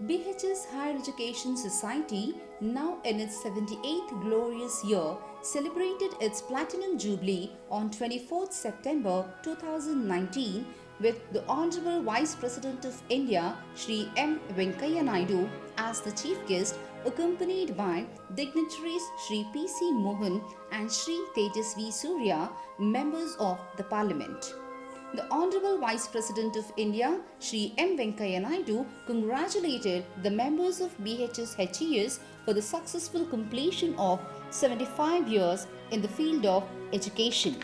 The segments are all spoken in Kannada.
BHS Higher Education Society, now in its 78th glorious year, celebrated its Platinum Jubilee on 24th September 2019 with the Honorable Vice President of India, Shri M. Venkaiah Naidu, as the chief guest, accompanied by dignitaries Shri P.C. Mohan and Shri Tejasvi Surya, members of the Parliament. The Honorable Vice President of India, Shri M. Venkaiah Naidu, congratulated the members of BHS HES for the successful completion of 75 years in the field of education.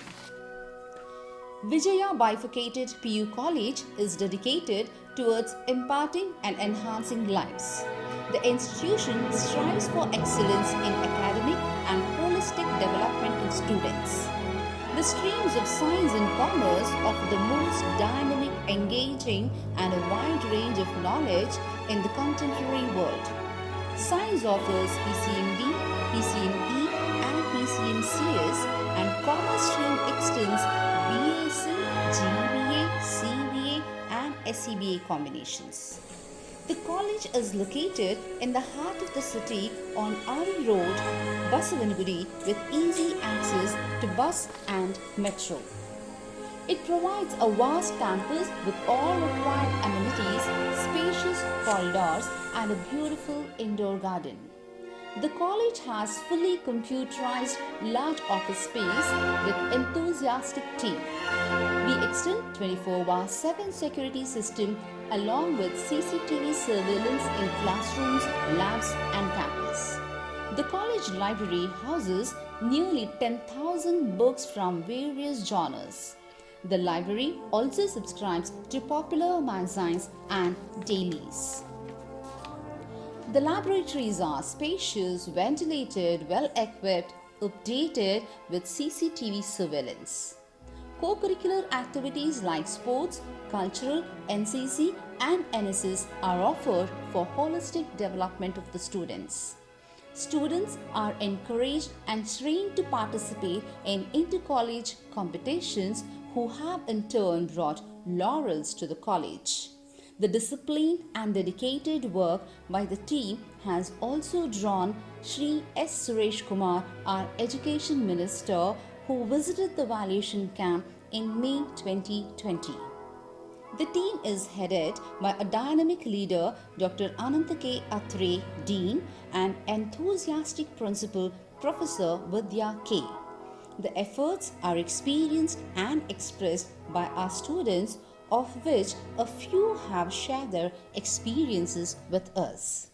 Vijaya Bifurcated PU College is dedicated towards imparting and enhancing lives. The institution strives for excellence in academic and holistic development of students. The streams of science and commerce offer the most dynamic, engaging, and a wide range of knowledge in the contemporary world. Science offers PCMB, PCME, and PCMCS, and commerce stream extends BAC, GBA, CBA, and SCBA combinations. The college is located in the heart of the city on Ari Road, Basavanagudi, with easy access to bus and metro. It provides a vast campus with all required amenities, spacious corridors, and a beautiful indoor garden. The college has fully computerized large office space with enthusiastic team. We extend 24/7 security system along with CCTV surveillance in classrooms, labs and campus. The college library houses nearly 10,000 books from various genres. The library also subscribes to popular magazines and dailies. The laboratories are spacious, ventilated, well-equipped, updated with CCTV surveillance. Co-curricular activities like sports, cultural, NCC and NSS are offered for holistic development of the students. Students are encouraged and trained to participate in inter-college competitions who have in turn brought laurels to the college. The disciplined and dedicated work by the team has also drawn Shri S. Suresh Kumar, our Education Minister, who visited the valuation camp in May 2020. The team is headed by a dynamic leader, Dr. Ananta K. Atre, Dean, and enthusiastic Principal, Professor Vidya K. The efforts are experienced and expressed by our students, of which a few have shared their experiences with us.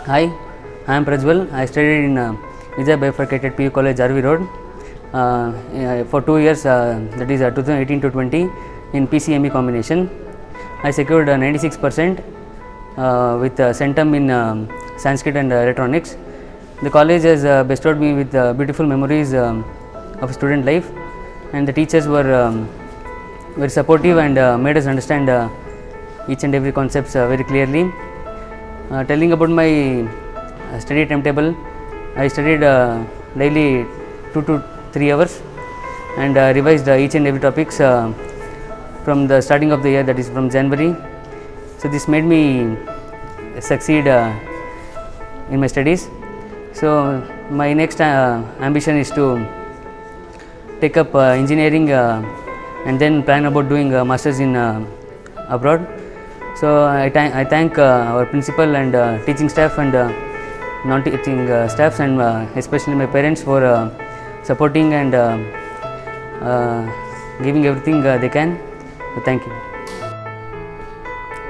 Hi, I am Prajwal. I studied in Vijaya Bifurcated PU College, Arvi Road for 2 years, that is 2018 to 20 in PCME combination. I secured 96% with centum in Sanskrit and electronics. The college has bestowed me with beautiful memories of student life, and the teachers were very supportive and made us understand each and every concepts very clearly. Telling about my study timetable, I studied daily 2 to 3 hours and revised each and every topics from the starting of the year, that is from January. So this made me succeed in my studies. So my next ambition is to take up engineering and then plan about doing masters in abroad. So I thank our principal and teaching staff and non-teaching staffs, and especially my parents for supporting and giving everything they can. So thank you.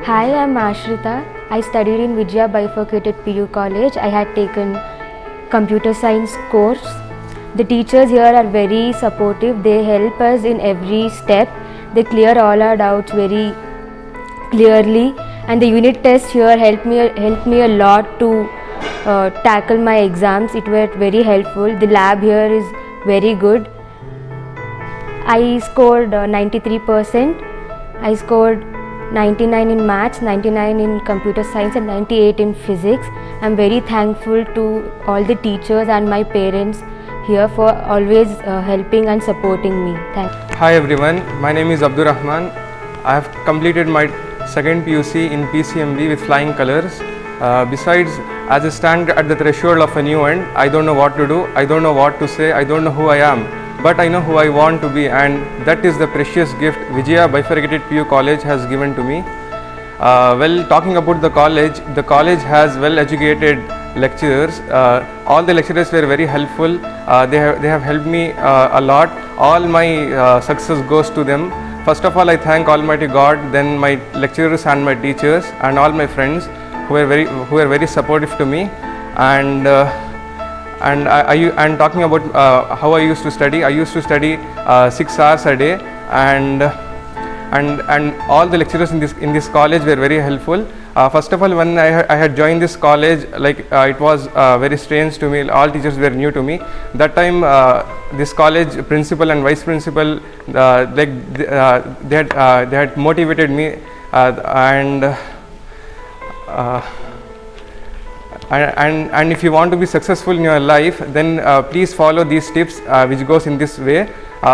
Hi, I am Ashrita. I studied in Vijaya Bifurcated PU College. I had taken computer science course. The teachers here are very supportive. They help us in every step. They clear all our doubts very clearly, and the unit tests here helped me a lot to tackle my exams. It was very helpful. The lab here is very good. I scored 93%. I scored 99 in maths, 99 in computer science and 98 in physics. I'm very thankful to all the teachers and my parents here for always helping and supporting me. Thank you. Hi everyone, my name is Abdur Rahman. I have completed my second PUC in PCMB with flying colors. Besides, as I stand at the threshold of a new end, I don't know what to do, I don't know what to say, I don't know who I am, but I know who I want to be, and that is the precious gift Vijaya Bifurcated PU College has given to me. Talking about the college has well-educated lecturers. All the lecturers were very helpful. They have helped me a lot. All my success goes to them. First of all, I thank Almighty God, then my lecturers and my teachers and all my friends who were very supportive to me. And talking about how I used to study, 6 hours a day, and all the lecturers in this college were very helpful. First of all, when I had joined this college, it was very strange to me. All teachers were new to me. That time, this college principal and vice principal, they had motivated me, and if you want to be successful in your life, then please follow these tips which goes in this way.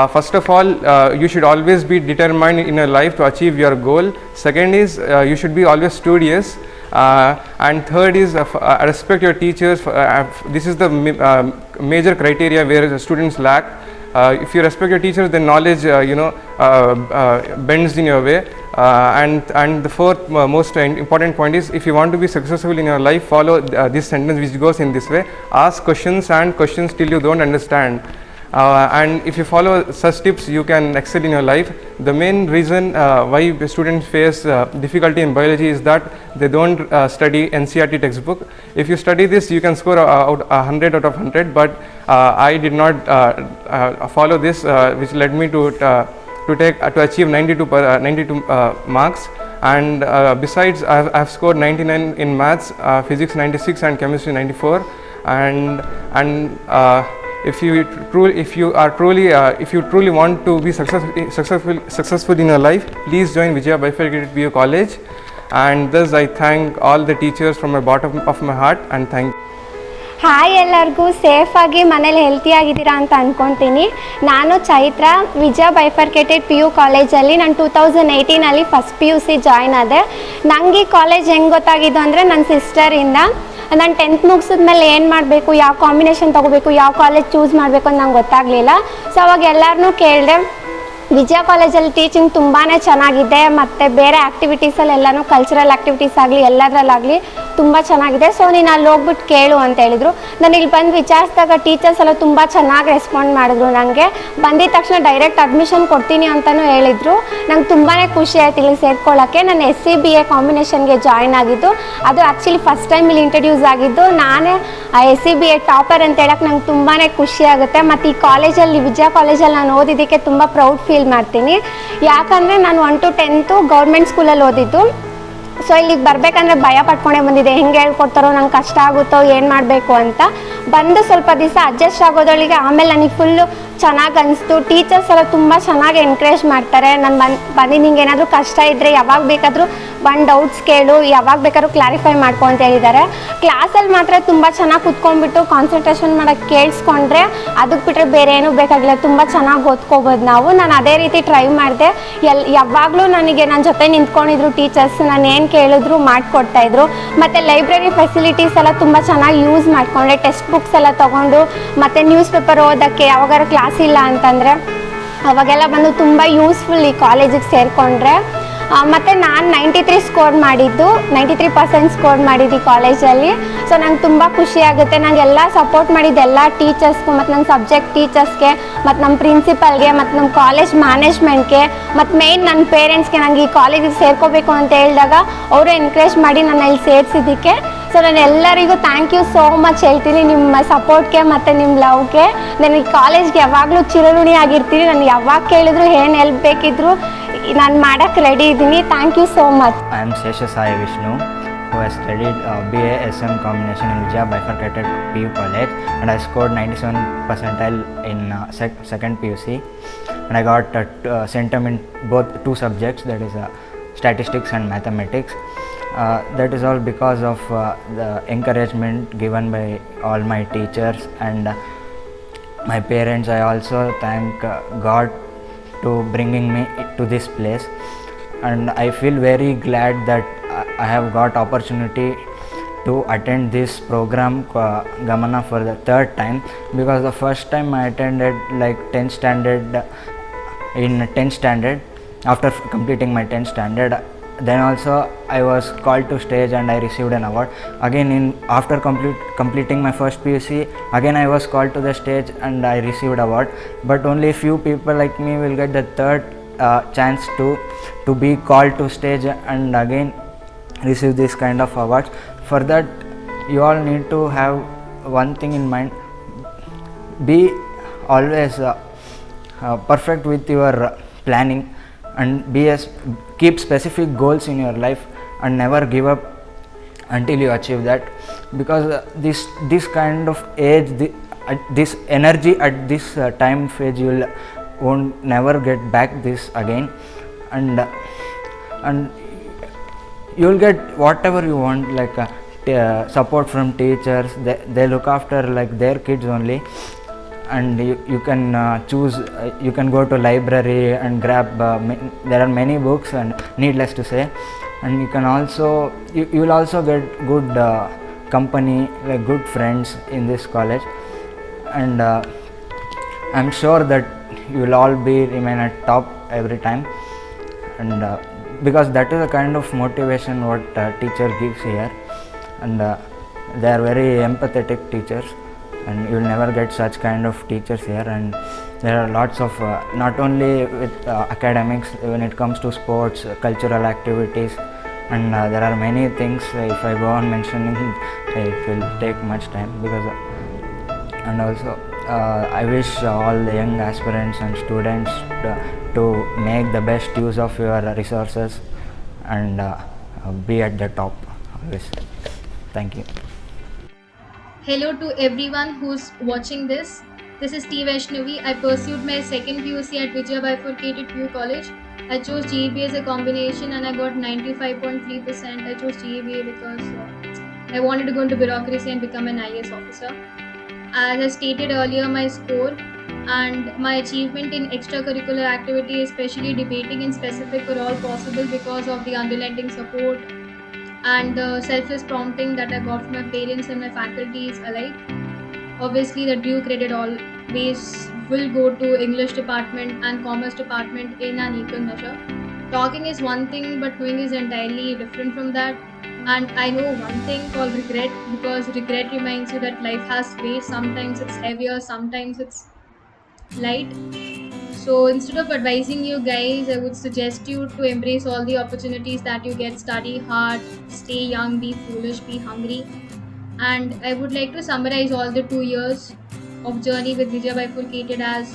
First of all, you should always be determined in your life to achieve your goal. Second is, you should be always studious. And third is, respect your teachers. This is the major criteria where the students lack. If you respect your teachers, then knowledge bends in your way. And the fourth most important point is, if you want to be successful in your life, follow this sentence which goes in this way: ask questions and questions till you don't understand. And if you follow such tips, you can excel in your life. The main reason why students face difficulty in biology is that they don't study NCERT textbook. If you study this, you can score 100 out of 100, but I did not follow this, which led me to achieve 92 marks. And besides, I have scored 99 in maths, physics 96 and chemistry 94. If you truly want to be successful in your life, please join Vijaya Bifurcated PU College. And thus I thank all the teachers from the bottom of my heart, and thank you. Hi, ಎಲ್ಲರಿಗೂ ಸೇಫಾಗಿ ಮನೇಲಿ ಹೆಲ್ತಿಯಾಗಿದ್ದೀರಾ ಅಂತ ಅಂದ್ಕೊತೀನಿ. ನಾನು ಚೈತ್ರ, ವಿಜಯ ಬೈಫರ್ಕೇಟೆಡ್ PU ಕಾಲೇಜಲ್ಲಿ ನಾನು 2018 ಫಸ್ಟ್ PUC ಜಾಯ್ನ್ ಆದೆ. ನನಗೆ ಈ ಕಾಲೇಜ್ ಹೆಂಗೆ ಗೊತ್ತಾಗಿದ್ದು ಅಂದರೆ ನನ್ನ ಸಿಸ್ಟರಿಂದ. ನಾನು 10th ಮುಗಿಸಿದ್ಮೇಲೆ ಏನು ಮಾಡಬೇಕು, ಯಾವ ಕಾಂಬಿನೇಷನ್ ತೊಗೋಬೇಕು, ಯಾವ ಕಾಲೇಜ್ ಚೂಸ್ ಮಾಡಬೇಕು ಅಂತ ನಂಗೆ ಗೊತ್ತಾಗಲಿಲ್ಲ. ಸೊ ಅವಾಗ ಎಲ್ಲರನ್ನೂ ಕೇಳಿದೆ. ವಿಜಯ ಕಾಲೇಜಲ್ಲಿ ಟೀಚಿಂಗ್ ತುಂಬಾ ಚೆನ್ನಾಗಿದೆ, ಮತ್ತು ಬೇರೆ ಆ್ಯಕ್ಟಿವಿಟೀಸಲ್ಲೆಲ್ಲನೂ ಕಲ್ಚರಲ್ ಆ್ಯಕ್ಟಿವಿಟೀಸ್ ಆಗಲಿ ಎಲ್ಲದರಲ್ಲಾಗಲಿ ತುಂಬ ಚೆನ್ನಾಗಿದೆ. ಸೊ ನೀನು ಅಲ್ಲಿ ಹೋಗ್ಬಿಟ್ಟು ಕೇಳು ಅಂತ ಹೇಳಿದರು. ನಾನು ಇಲ್ಲಿ ಬಂದು ವಿಚಾರಿಸಿದಾಗ ಟೀಚರ್ಸ್ ಎಲ್ಲ ತುಂಬ ಚೆನ್ನಾಗಿ ರೆಸ್ಪಾಂಡ್ ಮಾಡಿದ್ರು. ನನಗೆ ಬಂದಿದ ತಕ್ಷಣ ಡೈರೆಕ್ಟ್ ಅಡ್ಮಿಷನ್ ಕೊಡ್ತೀನಿ ಅಂತಲೂ ಹೇಳಿದರು. ನಂಗೆ ತುಂಬಾ ಖುಷಿ ಆಯ್ತು ಇಲ್ಲಿ ಸೇರ್ಕೊಳ್ಳೋಕ್ಕೆ. ನಾನು SCBA ಕಾಂಬಿನೇಷನ್ಗೆ ಜಾಯ್ನ್ ಆಗಿದ್ದು. ಅದು ಆ್ಯಕ್ಚುಲಿ ಫಸ್ಟ್ ಟೈಮ್ ಇಲ್ಲಿ ಇಂಟ್ರಡ್ಯೂಸ್ ಆಗಿದ್ದು. ನಾನೇ ಆ SCBA ಟಾಪರ್ ಅಂತ ಹೇಳಕ್ಕೆ ನಂಗೆ ತುಂಬಾ ಖುಷಿ ಆಗುತ್ತೆ. ಮತ್ತು ಈ ಕಾಲೇಜಲ್ಲಿ, ವಿಜಯ ಕಾಲೇಜಲ್ಲಿ ನಾನು ಓದಿದ್ದಕ್ಕೆ ತುಂಬ ಪ್ರೌಡ್ ಫೀಲ್ ಮಾಡ್ತೀನಿ. ಯಾಕಂದರೆ ನಾನು 1 to 10th ಗೌರ್ಮೆಂಟ್ ಸ್ಕೂಲಲ್ಲಿ ಓದಿದ್ದು. ಸೊ ಇಲ್ಲಿಗೆ ಬರಬೇಕಂದ್ರೆ ಭಯ ಪಟ್ಕೊಂಡೇ ಬಂದಿದೆ, ಹೆಂಗೆ ಹೇಳ್ಕೊಡ್ತಾರೋ, ನಂಗೆ ಕಷ್ಟ ಆಗುತ್ತೋ, ಏನು ಮಾಡಬೇಕು ಅಂತ. ಬಂದು ಸ್ವಲ್ಪ ದಿವಸ ಅಡ್ಜಸ್ಟ್ ಆಗೋದೊಳಗೆ ಆಮೇಲೆ ನನಗೆ ಫುಲ್ಲು ಚೆನ್ನಾಗಿ ಅನಿಸ್ತು. ಟೀಚರ್ಸ್ ಎಲ್ಲ ತುಂಬ ಚೆನ್ನಾಗಿ ಎನ್ಕರೇಜ್ ಮಾಡ್ತಾರೆ. ನಾನು ಬಂದು ನಿಂಗೆ ಏನಾದರೂ ಕಷ್ಟ ಇದ್ದರೆ ಯಾವಾಗ ಬೇಕಾದರೂ ಒಂದು ಡೌಟ್ಸ್ ಕೇಳು, ಯಾವಾಗ ಬೇಕಾದ್ರೂ ಕ್ಲಾರಿಫೈ ಮಾಡ್ಕೊ ಅಂತ ಹೇಳಿದ್ದಾರೆ. ಕ್ಲಾಸಲ್ಲಿ ಮಾತ್ರ ತುಂಬ ಚೆನ್ನಾಗಿ ಕುತ್ಕೊಂಡ್ಬಿಟ್ಟು ಕಾನ್ಸಂಟ್ರೇಷನ್ ಮಾಡೋಕ್ಕೆ ಕೇಳಿಸ್ಕೊಂಡ್ರೆ ಅದಕ್ಕೆ ಬಿಟ್ಟರೆ ಬೇರೆ ಏನೂ ಬೇಕಾಗಿಲ್ಲ, ತುಂಬ ಚೆನ್ನಾಗಿ ಓದ್ಕೋಬೋದು ನಾವು. ನಾನು ಅದೇ ರೀತಿ ಟ್ರೈ ಮಾಡಿದೆ. ಯಾವಾಗಲೂ ನನಗೆ ನನ್ನ ಜೊತೆ ನಿಂತ್ಕೊಂಡಿದ್ರು ಟೀಚರ್ಸ್. ನಾನು ಏನು ಕೇಳಿದ್ರು ಮಾಡಿಕೊಡ್ತಾಯಿದ್ರು. ಮತ್ತು ಲೈಬ್ರರಿ ಫೆಸಿಲಿಟೀಸ್ ಎಲ್ಲ ತುಂಬ ಚೆನ್ನಾಗಿ ಯೂಸ್ ಮಾಡಿಕೊಂಡೆ. ಟೆಕ್ಸ್ಟ್ ಬುಕ್ಸ್ ಎಲ್ಲ ತೊಗೊಂಡು, ಮತ್ತು ನ್ಯೂಸ್ ಪೇಪರ್ ಓದೋಕ್ಕೆ ಯಾವಾಗಾರು ಕ್ಲಾಸ್ ಇಲ್ಲ ಅಂತಂದರೆ ಅವಾಗೆಲ್ಲ ಬಂದು ತುಂಬ ಯೂಸ್ಫುಲ್ ಈ ಕಾಲೇಜಿಗೆ ಸೇರಿಕೊಂಡ್ರೆ. ಮತ್ತು ನಾನು 93 ಸ್ಕೋರ್ ಮಾಡಿದ್ದು, 93% ಸ್ಕೋರ್ ಮಾಡಿದ್ದು ಈ ಕಾಲೇಜಲ್ಲಿ. ಸೊ ನಂಗೆ ತುಂಬ ಖುಷಿ ಆಗುತ್ತೆ. ನನಗೆಲ್ಲ ಸಪೋರ್ಟ್ ಮಾಡಿದ್ದು ಎಲ್ಲ ಟೀಚರ್ಸ್ಗೂ, ಮತ್ತು ನನ್ನ ಸಬ್ಜೆಕ್ಟ್ ಟೀಚರ್ಸ್ಗೆ, ಮತ್ತು ನಮ್ಮ ಪ್ರಿನ್ಸಿಪಲ್ಗೆ, ಮತ್ತು ನಮ್ಮ ಕಾಲೇಜ್ ಮ್ಯಾನೇಜ್ಮೆಂಟ್ಗೆ, ಮತ್ತು ಮೇಯ್ನ್ ನನ್ನ ಪೇರೆಂಟ್ಸ್ಗೆ. ನನಗೆ ಈ ಕಾಲೇಜಿಗೆ ಸೇರ್ಕೋಬೇಕು ಅಂತ ಹೇಳಿದಾಗ ಅವರು ಎನ್ಕರೇಜ್ ಮಾಡಿ ನನ್ನ ಇಲ್ಲಿ ಸೇರಿಸಿದ್ದಕ್ಕೆ. ಸೊ ನಾನು ಎಲ್ಲರಿಗೂ ಥ್ಯಾಂಕ್ ಯು ಸೋ ಮಚ್ ಹೇಳ್ತೀನಿ ನಿಮ್ಮ ಸಪೋರ್ಟ್ಗೆ ಮತ್ತು ನಿಮ್ಮ ಲವ್ಗೆ. ನನಗೆ ಕಾಲೇಜ್ಗೆ ಯಾವಾಗಲೂ ಚಿರಋಣಿ ಆಗಿರ್ತೀನಿ. ನಾನು ಯಾವಾಗ ಕೇಳಿದ್ರು ಏನು ಹೆಲ್ಪ್ ಬೇಕಿದ್ರು ನಾನು ಮಾಡೋಕ್ಕೆ ರೆಡಿ ಇದ್ದೀನಿ. Thank you so much. I am Sesha Sai Vishnu, who has studied BA SM combination in Vijaya Bifurcated PU College, and I scored 97 percentile in second PUC, and I got centum in both two subjects, that is statistics and mathematics. That is all because of the encouragement given by all my teachers and my parents. I also thank God to bringing me to this place, and I feel very glad that I have got opportunity to attend this program Gamana for the third time, because the first time I attended like 10th standard in 10th standard. After completing my 10th standard, then also I was called to stage and I received an award. Again after completing my first PUC, again I was called to the stage and I received award. But only few people like me will get the third chance to be called to stage and again receive this kind of awards. For that, you all need to have one thing in mind: be always perfect with your planning, and keep specific goals in your life and never give up until you achieve that, because this kind of age, this energy at this time phase, you won't never get back this again, and you will get whatever you want, like support from teachers. They look after like their kids only, and you can choose, you can go to library and grab there are many books, and needless to say, and you can also you will also get good company, like good friends in this college, and I'm sure that you will all remain at top every time, and because that is the kind of motivation what teacher gives here, and they are very empathetic teachers, and you will never get such kind of teachers here. And there are lots of not only with academics, when it comes to sports, cultural activities, and there are many things. If I go on mentioning, it will take much time, because and also I wish all the young aspirants and students to make the best use of your resources and be at the top always. Thank you. Hello to everyone who's watching this. This is T. Vaishnavi. I pursued my second PUC at Vijaya Bifurcated PU College. I chose GEBA as a combination and I got 95.3%. I chose GEBA because I wanted to go into bureaucracy and become an IAS officer. As I stated earlier, my score and my achievement in extracurricular activity, especially debating in specific, were all possible because of the unrelenting support and the selfless prompting that I got from my parents and my faculties alike. Obviously, the due credit always will go to English department and commerce department in an equal measure. Talking is one thing, but doing is entirely different from that. And I know one thing called regret, because regret reminds you that life has weight. Sometimes it's heavier, sometimes it's light. So instead of advising you guys, I would suggest you to embrace all the opportunities that you get. Study hard, stay young, be foolish, be hungry. And I would like to summarize all the 2 years of journey with Vijaya Bifurcated as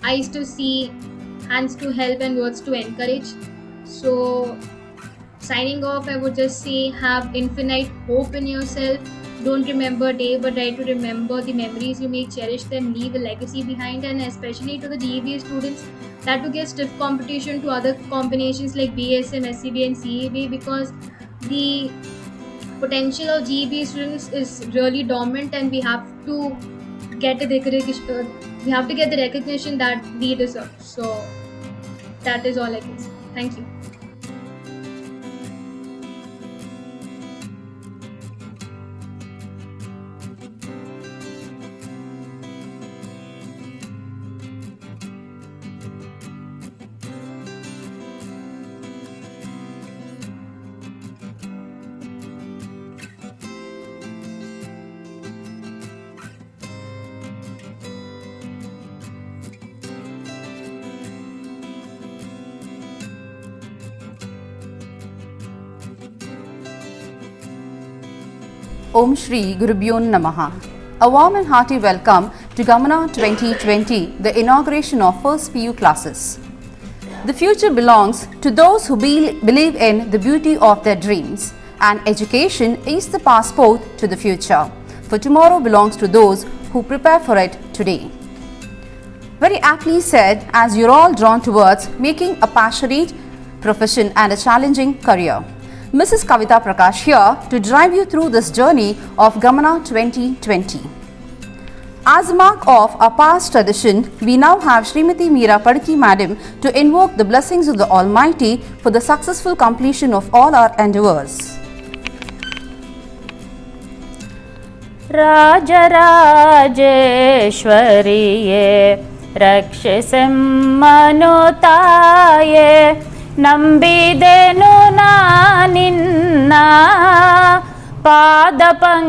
eyes to see, hands to help, and words to encourage. So signing off, I would just say, have infinite hope in yourself. Don't remember day, but try to remember the memories you make, cherish them, leave a legacy behind. And especially to the GEBA students that to give stiff competition to other combinations like BSM, SCB and CEB, because the potential of GEB students is really dormant, and we have to get the recognition that we deserve. So that is all I can say. Thank you. Om Shri Gurubhyo Namaha. A warm and hearty welcome to Gamana 2020, the inauguration of first PU classes. The future belongs to those who believe in the beauty of their dreams, and education is the passport to the future, for tomorrow belongs to those who prepare for it today. Very aptly said, as you're all drawn towards making a passionate profession and a challenging career. Mrs. Kavita Prakash here to drive you through this journey of Gamana 2020. As a mark of our past tradition, we now have Srimati Meera Padki Madam to invoke the blessings of the Almighty for the successful completion of all our endeavours. राजराजेश्वरिये रक्षिसम्मनुताये ನಂಬಿದೆನು ನಿನ್ನ ಪಾದಪಂಕಜವನ್ನು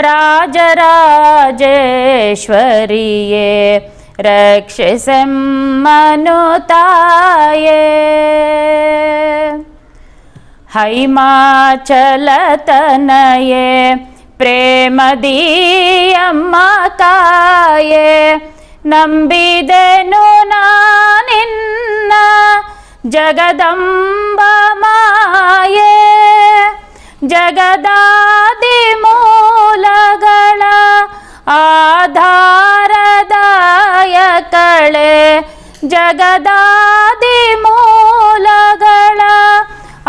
ರಾಜರಾಜೇಶ್ವರಿಯೇ ರಕ್ಷಿಸೆಮ್ಮನುತಾಯೇ ಹೈಮಾಚಲತನಯೇ ಪ್ರೇಮದೀಯಮ್ಮ ತಾಯೇ ನಂಬಿದೆನು ನಿನ್ನ ಜಗದಂಬ ಮಾಯೆ ಜಗದಾದಿ ಮೂಲಗಳ ಆಧಾರದಾಯಕಳೆ ಜಗದಾದಿ ಮೂಲಗಳ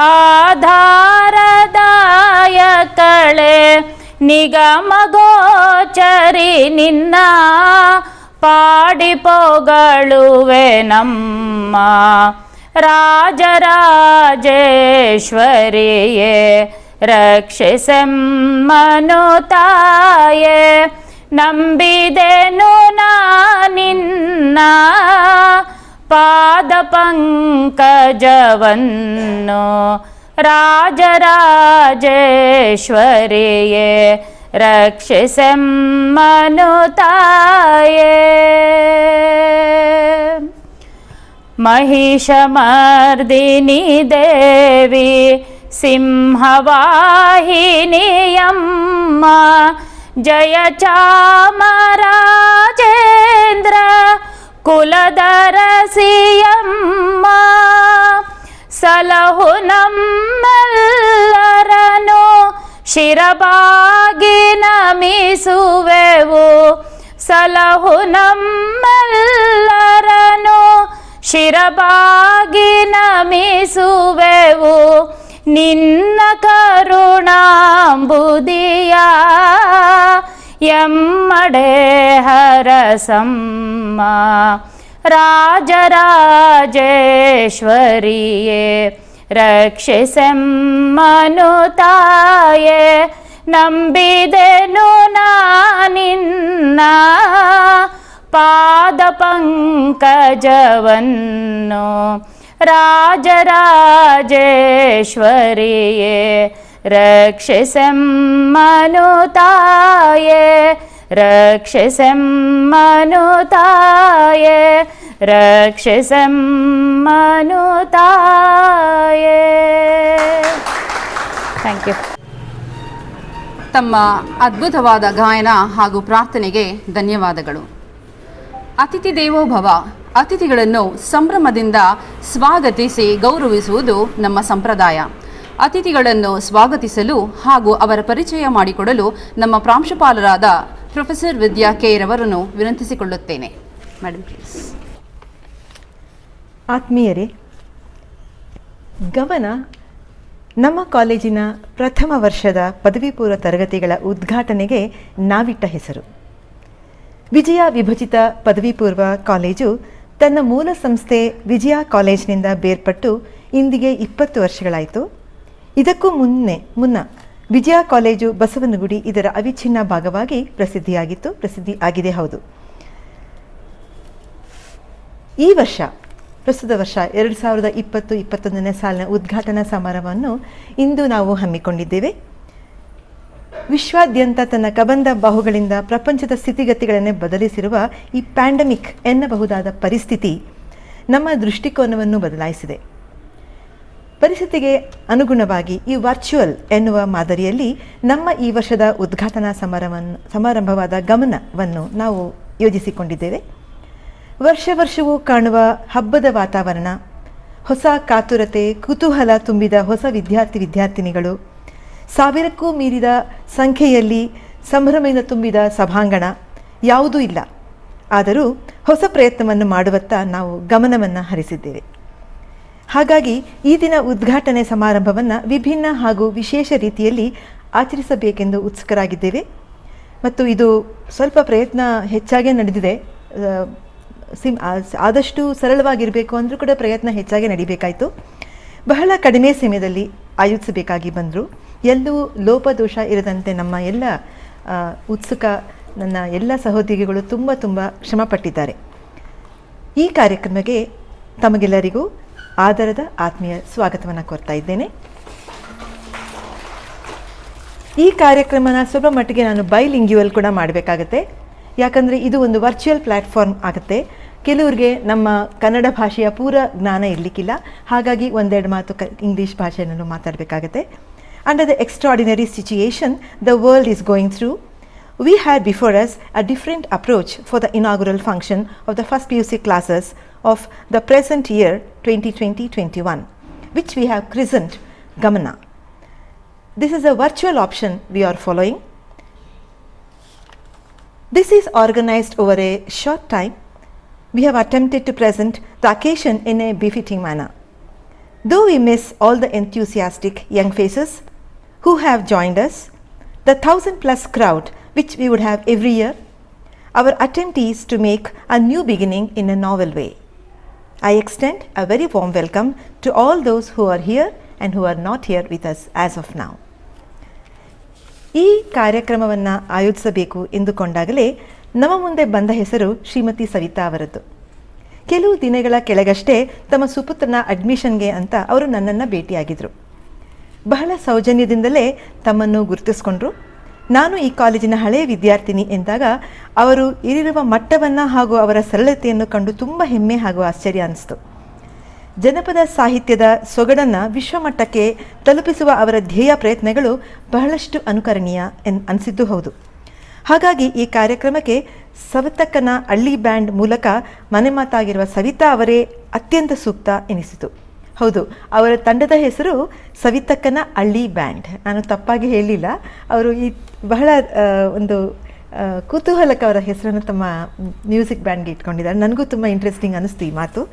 ಆಧಾರದಾಯಕಳೆ ನಿಗಮಗೋಚರಿ ನಿನ್ನ ಪಾಡಿ ಪೊಗಳುವೆ ನಮ್ಮ ರಾಜರಾಜೇಶ್ವರಿಯೇ ರಕ್ಷಿಸೆಮ್ಮನುತಾಯೇ ನಂಬಿದೆನು ನಿನ್ನ ಪಾದಪಂಕಜವನ್ನು ರಾಜರಾಜೇಶ್ವರಿಯೇ ರಕ್ಷಿಸೆಮ್ಮನುತಾಯೇ ಮಹಿಷಮರ್ದಿನಿ ದೇವಿ ಸಿಂಹವಾಹಿನಿಯಮ್ಮ ಜಯ ಚಾಮರಾಜೇಂದ್ರ ಕುಲದರಸಿಯಮ್ಮ ಸಲಹು ನಮ್ಮೆಲ್ಲರನು ಶಿರಬಾಗಿ ನಮಿಸುವೆವು ಸಲಹು ನಮ್ಮೆಲ್ಲರನು ಶಿರಬಾಗಿ ನಮಿಸುವೆವು ನಿನ್ನ ಕರುಣಾಂಬುದಿಯ ಎಮ್ಮಡೆ ಹರಸಮ್ಮ ರಾಜರಾಜೇಶ್ವರಿಯೇ ರಕ್ಷಿಸೆಮ್ಮನುತಾಯೇ ನಂಬಿದೆನು ನಿನ್ನ ಪಾದಪಂಕಜವನ್ನು ರಾಜರಾಜೇಶ್ವರಿಯೇ ರಕ್ಷಿಸೆಮ್ಮನುತಾಯೇ ರಕ್ಷಿಸೆಮ್ಮನುತಾಯೇ ರಕ್ಷಿಸೆಮ್ಮನುತಾಯೇ. Thank you. ತಮ್ಮ ಅದ್ಭುತವಾದ ಗಾಯನ ಹಾಗೂ ಪ್ರಾರ್ಥನೆಗೆ ಧನ್ಯವಾದಗಳು. ಅತಿಥಿ ದೇವೋಭವ, ಅತಿಥಿಗಳನ್ನು ಸಂಭ್ರಮದಿಂದ ಸ್ವಾಗತಿಸಿ ಗೌರವಿಸುವುದು ನಮ್ಮ ಸಂಪ್ರದಾಯ. ಅತಿಥಿಗಳನ್ನು ಸ್ವಾಗತಿಸಲು ಹಾಗೂ ಅವರ ಪರಿಚಯ ಮಾಡಿಕೊಡಲು ನಮ್ಮ ಪ್ರಾಂಶುಪಾಲರಾದ ಪ್ರೊಫೆಸರ್ ವಿದ್ಯಾ ಕೆ ರವರನ್ನು ವಿನಂತಿಸಿಕೊಳ್ಳುತ್ತೇನೆ. Madam please. ಆತ್ಮೀಯರೇ, ಗಮನ ನಮ್ಮ ಕಾಲೇಜಿನ ಪ್ರಥಮ ವರ್ಷದ ಪದವಿ ಪೂರ್ವ ತರಗತಿಗಳ ಉದ್ಘಾಟನೆಗೆ ನಾವಿಟ್ಟ ಹೆಸರು. ವಿಜಯ ವಿಭಜಿತ ಪದವಿ ಪೂರ್ವ ಕಾಲೇಜು ತನ್ನ ಮೂಲ ಸಂಸ್ಥೆ ವಿಜಯ ಕಾಲೇಜಿನಿಂದ ಬೇರ್ಪಟ್ಟು ಇಂದಿಗೆ 20 ವರ್ಷಗಳಾಯಿತು. ಇದಕ್ಕೂ ಮುನ್ನ ವಿಜಯ ಕಾಲೇಜು ಬಸವನಗುಡಿ ಇದರ ಅವಿಚ್ಛಿನ್ನ ಭಾಗವಾಗಿ ಪ್ರಸಿದ್ಧಿ ಆಗಿದೆ. ಹೌದು, ಈ ವರ್ಷ ಪ್ರಸ್ತುತ ವರ್ಷ 2020-21ನೇ ಸಾಲಿನ ಉದ್ಘಾಟನಾ ಸಮಾರಂಭವನ್ನು ಇಂದು ನಾವು ಹಮ್ಮಿಕೊಂಡಿದ್ದೇವೆ. ವಿಶ್ವಾದ್ಯಂತ ತನ್ನ ಕಬಂಧ ಬಾಹುಗಳಿಂದ ಪ್ರಪಂಚದ ಸ್ಥಿತಿಗತಿಗಳನ್ನೇ ಬದಲಿಸಿರುವ ಈ ಪ್ಯಾಂಡಮಿಕ್ ಎನ್ನಬಹುದಾದ ಪರಿಸ್ಥಿತಿ ನಮ್ಮ ದೃಷ್ಟಿಕೋನವನ್ನು ಬದಲಾಯಿಸಿದೆ. ಪರಿಸ್ಥಿತಿಗೆ ಅನುಗುಣವಾಗಿ ಈ ವರ್ಚುವಲ್ ಎನ್ನುವ ಮಾದರಿಯಲ್ಲಿ ನಮ್ಮ ಈ ವರ್ಷದ ಉದ್ಘಾಟನಾ ಸಮಾರಂಭವಾದ ಗಮನವನ್ನು ನಾವು ಯೋಜಿಸಿಕೊಂಡಿದ್ದೇವೆ. ವರ್ಷವೂ ಕಾಣುವ ಹಬ್ಬದ ವಾತಾವರಣ, ಹೊಸ ಕಾತುರತೆ, ಕುತೂಹಲ ತುಂಬಿದ ಹೊಸ ವಿದ್ಯಾರ್ಥಿನಿಗಳು, ಸಾವಿರಕ್ಕೂ ಮೀರಿದ ಸಂಖ್ಯೆಯಲ್ಲಿ ಸಂಭ್ರಮದಿಂದ ತುಂಬಿದ ಸಭಾಂಗಣ ಯಾವುದೂ ಇಲ್ಲ. ಆದರೂ ಹೊಸ ಪ್ರಯತ್ನವನ್ನು ಮಾಡುವತ್ತ ನಾವು ಗಮನವನ್ನು ಹರಿಸಿದ್ದೇವೆ. ಹಾಗಾಗಿ ಈ ದಿನ ಉದ್ಘಾಟನೆ ಸಮಾರಂಭವನ್ನು ವಿಭಿನ್ನ ಹಾಗೂ ವಿಶೇಷ ರೀತಿಯಲ್ಲಿ ಆಚರಿಸಬೇಕೆಂದು ಉತ್ಸುಕರಾಗಿದ್ದೇವೆ. ಮತ್ತು ಇದು ಸ್ವಲ್ಪ ಪ್ರಯತ್ನ ಹೆಚ್ಚಾಗೇ ನಡೆದಿದೆ. ಆದಷ್ಟು ಸರಳವಾಗಿರಬೇಕು ಅಂದರೂ ಕೂಡ ಪ್ರಯತ್ನ ಹೆಚ್ಚಾಗಿ ನಡಿಬೇಕಾಯಿತು. ಬಹಳ ಕಡಿಮೆ ಸಮಯದಲ್ಲಿ ಆಯೋಜಿಸಬೇಕಾಗಿ ಬಂದರು. ಎಲ್ಲೂ ಲೋಪದೋಷ ಇರದಂತೆ ನಮ್ಮ ಎಲ್ಲ ಉತ್ಸುಕ ನನ್ನ ಎಲ್ಲ ಸಹೋದ್ಯೋಗಿಗಳು ತುಂಬ ಶ್ರಮಪಟ್ಟಿದ್ದಾರೆ. ಈ ಕಾರ್ಯಕ್ರಮಕ್ಕೆ ತಮಗೆಲ್ಲರಿಗೂ ಆದರದ ಆತ್ಮೀಯ ಸ್ವಾಗತವನ್ನು ಕೋರ್ತಾ ಇದ್ದೇನೆ. ಈ ಕಾರ್ಯಕ್ರಮನ ಸ್ವಲ್ಪ ಮಟ್ಟಿಗೆ ನಾನು ಬೈಲಿಂಗ್ಯುವಲ್ ಕೂಡ ಮಾಡಬೇಕಾಗತ್ತೆ. ಯಾಕಂದರೆ ಇದು ಒಂದು ವರ್ಚುವಲ್ ಪ್ಲ್ಯಾಟ್ಫಾರ್ಮ್ ಆಗುತ್ತೆ. ಕೆಲವ್ರಿಗೆ ನಮ್ಮ ಕನ್ನಡ ಭಾಷೆಯ ಪೂರ ಜ್ಞಾನ ಇರಲಿಕ್ಕಿಲ್ಲ. ಹಾಗಾಗಿ ಒಂದೆರಡು ಮಾತು ಇಂಗ್ಲೀಷ್ ಭಾಷೆಯನ್ನು ಮಾತಾಡಬೇಕಾಗತ್ತೆ. Under the extraordinary situation the world is going through, we had before us a different approach for the inaugural function of the first PUC classes of the present year 2020-21, which we have christened Gamana. This is a virtual option we are following. This is organized over a short time. We have attempted to present the occasion in a befitting manner. Though we miss all the enthusiastic young faces who have joined us, the 1,000+ crowd which we would have every year, our attempt is to make a new beginning in a novel way. I extend a very warm welcome to all those who are here and who are not here with us as of now. ಈ ಕಾರ್ಯಕ್ರಮವನ್ನು ಆಯೋಜಿಸಬೇಕು ಎಂದುಕೊಂಡಾಗಲೇ ನಮ್ಮ ಮುಂದೆ ಬಂದ ಹೆಸರು ಶ್ರೀಮತಿ ಸವಿತಾ ಅವರದ್ದು. ಕೆಲವು ದಿನಗಳ ಕೆಳಗಷ್ಟೇ ತಮ್ಮ ಸುಪುತ್ರನ ಅಡ್ಮಿಷನ್ಗೆ ಅಂತ ಅವರು ನನ್ನನ್ನು ಭೇಟಿಯಾಗಿದ್ದರು. ಬಹಳ ಸೌಜನ್ಯದಿಂದಲೇ ತಮ್ಮನ್ನು ಗುರುತಿಸ್ಕೊಂಡ್ರು. ನಾನು ಈ ಕಾಲೇಜಿನ ಹಳೆಯ ವಿದ್ಯಾರ್ಥಿನಿ ಎಂದಾಗ ಅವರು ಇರಿರುವ ಮಟ್ಟವನ್ನು ಹಾಗೂ ಅವರ ಸರಳತೆಯನ್ನು ಕಂಡು ತುಂಬ ಹೆಮ್ಮೆ ಹಾಗೂ ಆಶ್ಚರ್ಯ ಅನಿಸ್ತು. ಜನಪದ ಸಾಹಿತ್ಯದ ಸೊಗಡನ್ನು ವಿಶ್ವಮಟ್ಟಕ್ಕೆ ತಲುಪಿಸುವ ಅವರ ಧ್ಯೇಯ ಪ್ರಯತ್ನಗಳು ಬಹಳಷ್ಟು ಅನುಕರಣೀಯ ಅನಿಸಿದ್ದು ಹೌದು. ಹಾಗಾಗಿ ಈ ಕಾರ್ಯಕ್ರಮಕ್ಕೆ ಸವತಕ್ಕನ ಅಳ್ಳಿ ಬ್ಯಾಂಡ್ ಮೂಲಕ ಮನೆ ಮಾತಾಗಿರುವ ಸವಿತಾ ಅವರೇ ಅತ್ಯಂತ ಸೂಕ್ತ ಎನಿಸಿತು. ಹೌದು, ಅವರ ತಂಡದ ಹೆಸರು ಸವಿತಕ್ಕನ ಅಳ್ಳಿ ಬ್ಯಾಂಡ್. ನಾನು ತಪ್ಪಾಗಿ ಹೇಳಿಲ್ಲ. ಅವರು ಈ ಬಹಳ ಒಂದು ಕುತೂಹಲಕರ ಹೆಸರನ್ನು ತಮ್ಮ ಮ್ಯೂಸಿಕ್ ಬ್ಯಾಂಡ್ಗೆ ಇಟ್ಕೊಂಡಿದ್ದಾರೆ. ನನಗೂ ತುಂಬ ಇಂಟ್ರೆಸ್ಟಿಂಗ್ ಅನ್ನಿಸ್ತು ಈ ಮಾತು.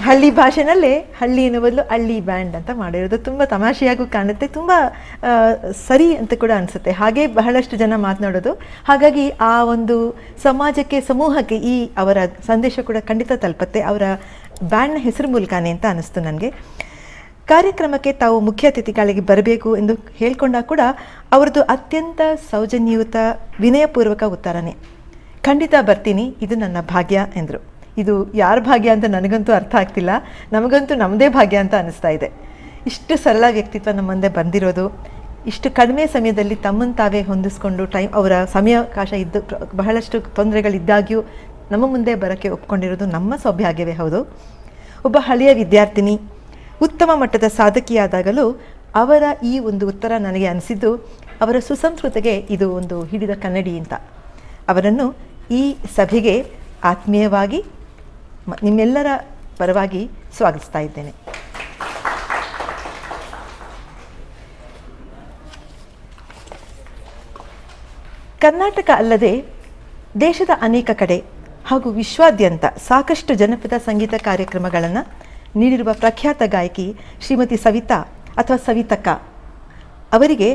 ಹಳ್ಳಿ ಭಾಷೆನಲ್ಲೇ ಹಳ್ಳಿ ಎನ್ನುವ ಬದಲು ಅಳ್ಳಿ ಬ್ಯಾಂಡ್ ಅಂತ ಮಾಡಿರೋದು ತುಂಬ ತಮಾಷೆಯಾಗೂ ಕಾಣುತ್ತೆ, ತುಂಬ ಸರಿ ಅಂತ ಕೂಡ ಅನಿಸುತ್ತೆ. ಹಾಗೆ ಬಹಳಷ್ಟು ಜನ ಮಾತನಾಡೋದು. ಹಾಗಾಗಿ ಆ ಒಂದು ಸಮಾಜಕ್ಕೆ, ಸಮೂಹಕ್ಕೆ ಈ ಅವರ ಸಂದೇಶ ಕೂಡ ಖಂಡಿತ ತಲುಪತ್ತೆ ಅವರ ಬ್ಯಾಂಡ್ನ ಹೆಸರು ಮೂಲಕನೇ ಅಂತ ಅನ್ನಿಸ್ತು ನನಗೆ. ಕಾರ್ಯಕ್ರಮಕ್ಕೆ ತಾವು ಮುಖ್ಯ ಅತಿಥಿಗಳಿಗೆ ಬರಬೇಕು ಎಂದು ಹೇಳ್ಕೊಂಡಾಗ ಕೂಡ ಅವ್ರದ್ದು ಅತ್ಯಂತ ಸೌಜನ್ಯಯುತ ವಿನಯಪೂರ್ವಕ ಉತ್ತರನೇ, ಖಂಡಿತ ಬರ್ತೀನಿ, ಇದು ನನ್ನ ಭಾಗ್ಯ ಎಂದರು. ಇದು ಯಾರ ಭಾಗ್ಯ ಅಂತ ನನಗಂತೂ ಅರ್ಥ ಆಗ್ತಿಲ್ಲ, ನಮಗಂತೂ ನಮ್ಮದೇ ಭಾಗ್ಯ ಅಂತ ಅನ್ನಿಸ್ತಾ ಇದೆ. ಇಷ್ಟು ಸರಳ ವ್ಯಕ್ತಿತ್ವ ನಮ್ಮ ಮುಂದೆ ಬಂದಿರೋದು, ಇಷ್ಟು ಕಡಿಮೆ ಸಮಯದಲ್ಲಿ ತಮ್ಮನ್ನು ತಾವೇ ಹೊಂದಿಸ್ಕೊಂಡು ಅವರ ಸಮಯಾವಕಾಶ ಇದ್ದು ಬಹಳಷ್ಟು ತೊಂದರೆಗಳಿದ್ದಾಗ್ಯೂ ನಮ್ಮ ಮುಂದೆ ಬರೋಕ್ಕೆ ಒಪ್ಕೊಂಡಿರೋದು ನಮ್ಮ ಸೌಭಾಗ್ಯವೇ ಹೌದು. ಒಬ್ಬ ಹಳೆಯ ವಿದ್ಯಾರ್ಥಿನಿ, ಉತ್ತಮ ಮಟ್ಟದ ಸಾಧಕಿಯಾದಾಗಲೂ ಅವರ ಈ ಒಂದು ಉತ್ತರ ನನಗೆ ಅನಿಸಿದ್ದು ಅವರ ಸುಸಂಸ್ಕೃತಿಗೆ ಇದು ಒಂದು ಹಿಡಿದ ಕನ್ನಡಿ ಅಂತ. ಅವರನ್ನು ಈ ಸಭೆಗೆ ಆತ್ಮೀಯವಾಗಿ ನಿಮ್ಮೆಲ್ಲರ ಪರವಾಗಿ ಸ್ವಾಗತಿಸ್ತಾ ಇದ್ದೇನೆ. ಕರ್ನಾಟಕ ಅಲ್ಲದೆ ದೇಶದ ಅನೇಕ ಕಡೆ ಹಾಗೂ ವಿಶ್ವಾದ್ಯಂತ ಸಾಕಷ್ಟು ಜನಪದ ಸಂಗೀತ ಕಾರ್ಯಕ್ರಮಗಳನ್ನು ನೀಡಿರುವ ಪ್ರಖ್ಯಾತ ಗಾಯಕಿ ಶ್ರೀಮತಿ ಸವಿತಾ ಅಥವಾ ಸವಿತಕ್ಕ ಅವರಿಗೆ,